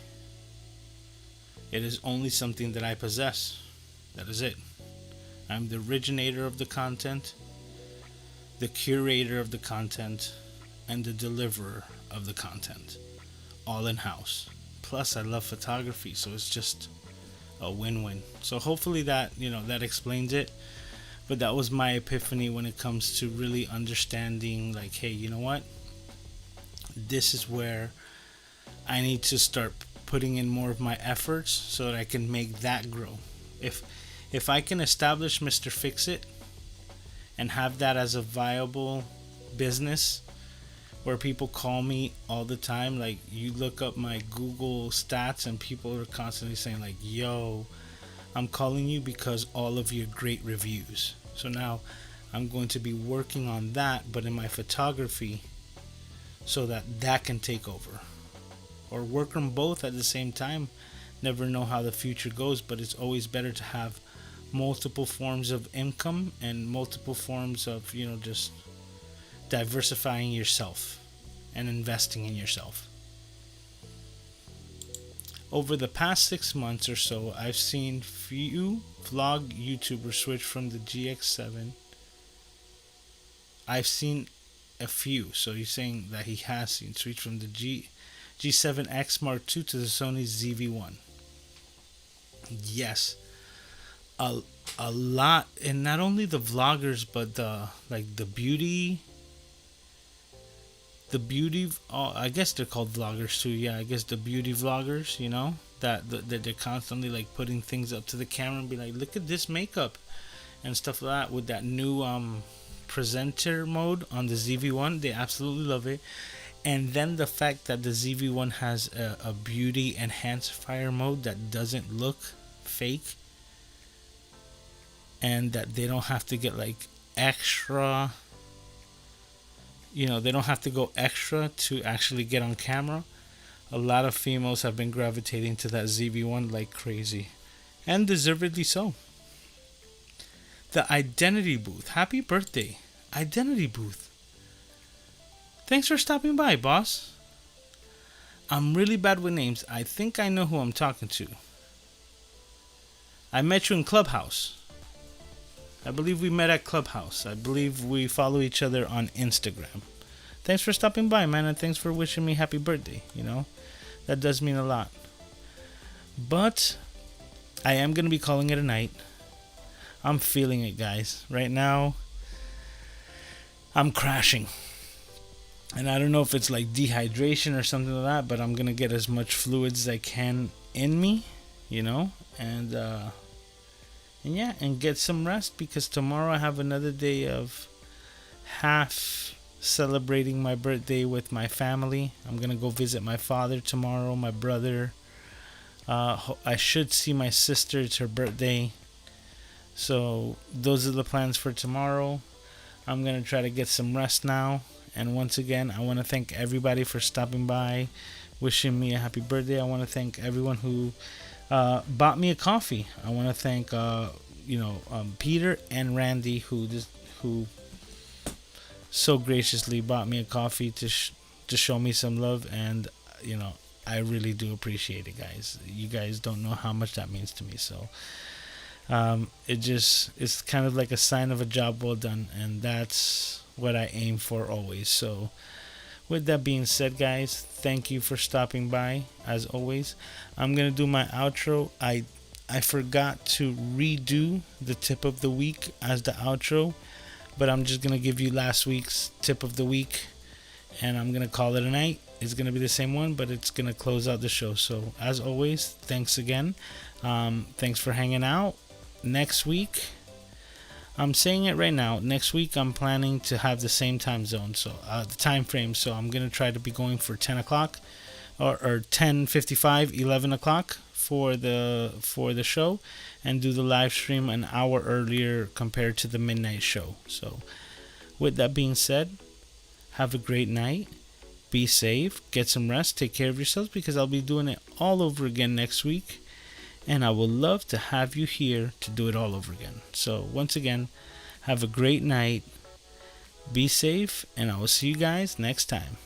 It is only something that I possess. That is it. I'm the originator of the content, the curator of the content, and the deliverer of the content. All in-house. Plus, I love photography, so it's just a win-win. So hopefully that, that explains it. But that was my epiphany when it comes to really understanding, like, hey, you know what? This is where I need to start putting in more of my efforts so that I can make that grow. If I can establish Mr. Fix It and have that as a viable business where people call me all the time, like you look up my Google stats and people are constantly saying like, yo, I'm calling you because all of your great reviews. So now I'm going to be working on that, but in my photography, so that can take over, or work on both at the same time. Never know how the future goes, but it's always better to have multiple forms of income and multiple forms of, just diversifying yourself and investing in yourself. Over the past 6 months or so, I've seen few vlog YouTubers switch from the GX7. I've seen a few, so he's saying that he has seen switch from the G7X Mark II to the Sony ZV-1. Yes, a lot, and not only the vloggers, but the beauty. Oh, I guess they're called vloggers too. Yeah, I guess the beauty vloggers. You know that they're constantly like putting things up to the camera and be like, look at this makeup and stuff like that with that new presenter mode on the ZV-1. They absolutely love it. And then the fact that the ZV-1 has a beauty enhancer mode that doesn't look fake, and that they don't have to get like extra, they don't have to go extra to actually get on camera. A lot of females have been gravitating to that ZV-1 like crazy, and deservedly so. The Identity Booth. Happy birthday, Identity Booth. Thanks for stopping by, boss. I'm really bad with names. I think I know who I'm talking to. I met you in Clubhouse. I believe we met at Clubhouse. I believe we follow each other on Instagram. Thanks for stopping by, man, and thanks for wishing me happy birthday. That does mean a lot. But I am going to be calling it a night. I'm feeling it, guys. Right now, I'm crashing. And I don't know if it's like dehydration or something like that, but I'm going to get as much fluids as I can in me, and get some rest, because tomorrow I have another day of half celebrating my birthday with my family. I'm going to go visit my father tomorrow, my brother. I should see my sister. It's her birthday. So those are the plans for tomorrow. I'm going to try to get some rest now. And once again, I want to thank everybody for stopping by, wishing me a happy birthday. I want to thank everyone who bought me a coffee. I want to thank Peter and Randy who so graciously bought me a coffee to show me some love, and I really do appreciate it, guys. You guys don't know how much that means to me. So it's kind of like a sign of a job well done, and that's what I aim for always. So with that being said, guys, thank you for stopping by. As always, I'm gonna do my outro. I forgot to redo the tip of the week as the outro, but I'm just gonna give you last week's tip of the week, and I'm gonna call it a night. It's gonna be the same one, but it's gonna close out the show. So as always, thanks again. Thanks for hanging out. Next week, I'm saying it right now, next week I'm planning to have the same time zone, so the time frame. So I'm gonna try to be going for 10 o'clock or 10:55, 11 o'clock for the show, and do the live stream an hour earlier compared to the midnight show. So with that being said, have a great night, be safe, get some rest, take care of yourselves, because I'll be doing it all over again next week. And I would love to have you here to do it all over again. So once again, have a great night. Be safe, and I will see you guys next time.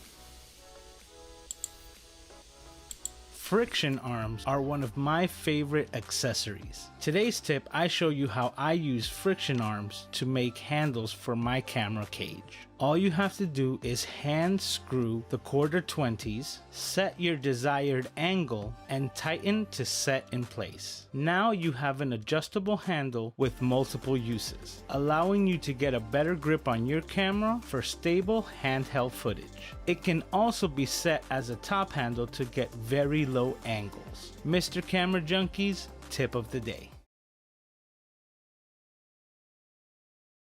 Friction arms are one of my favorite accessories. Today's tip, I show you how I use friction arms to make handles for my camera cage. All you have to do is hand screw the 1/4-20s, set your desired angle, and tighten to set in place. Now you have an adjustable handle with multiple uses, allowing you to get a better grip on your camera for stable handheld footage. It can also be set as a top handle to get very low angles. Mr. Camera Junkie's tip of the day.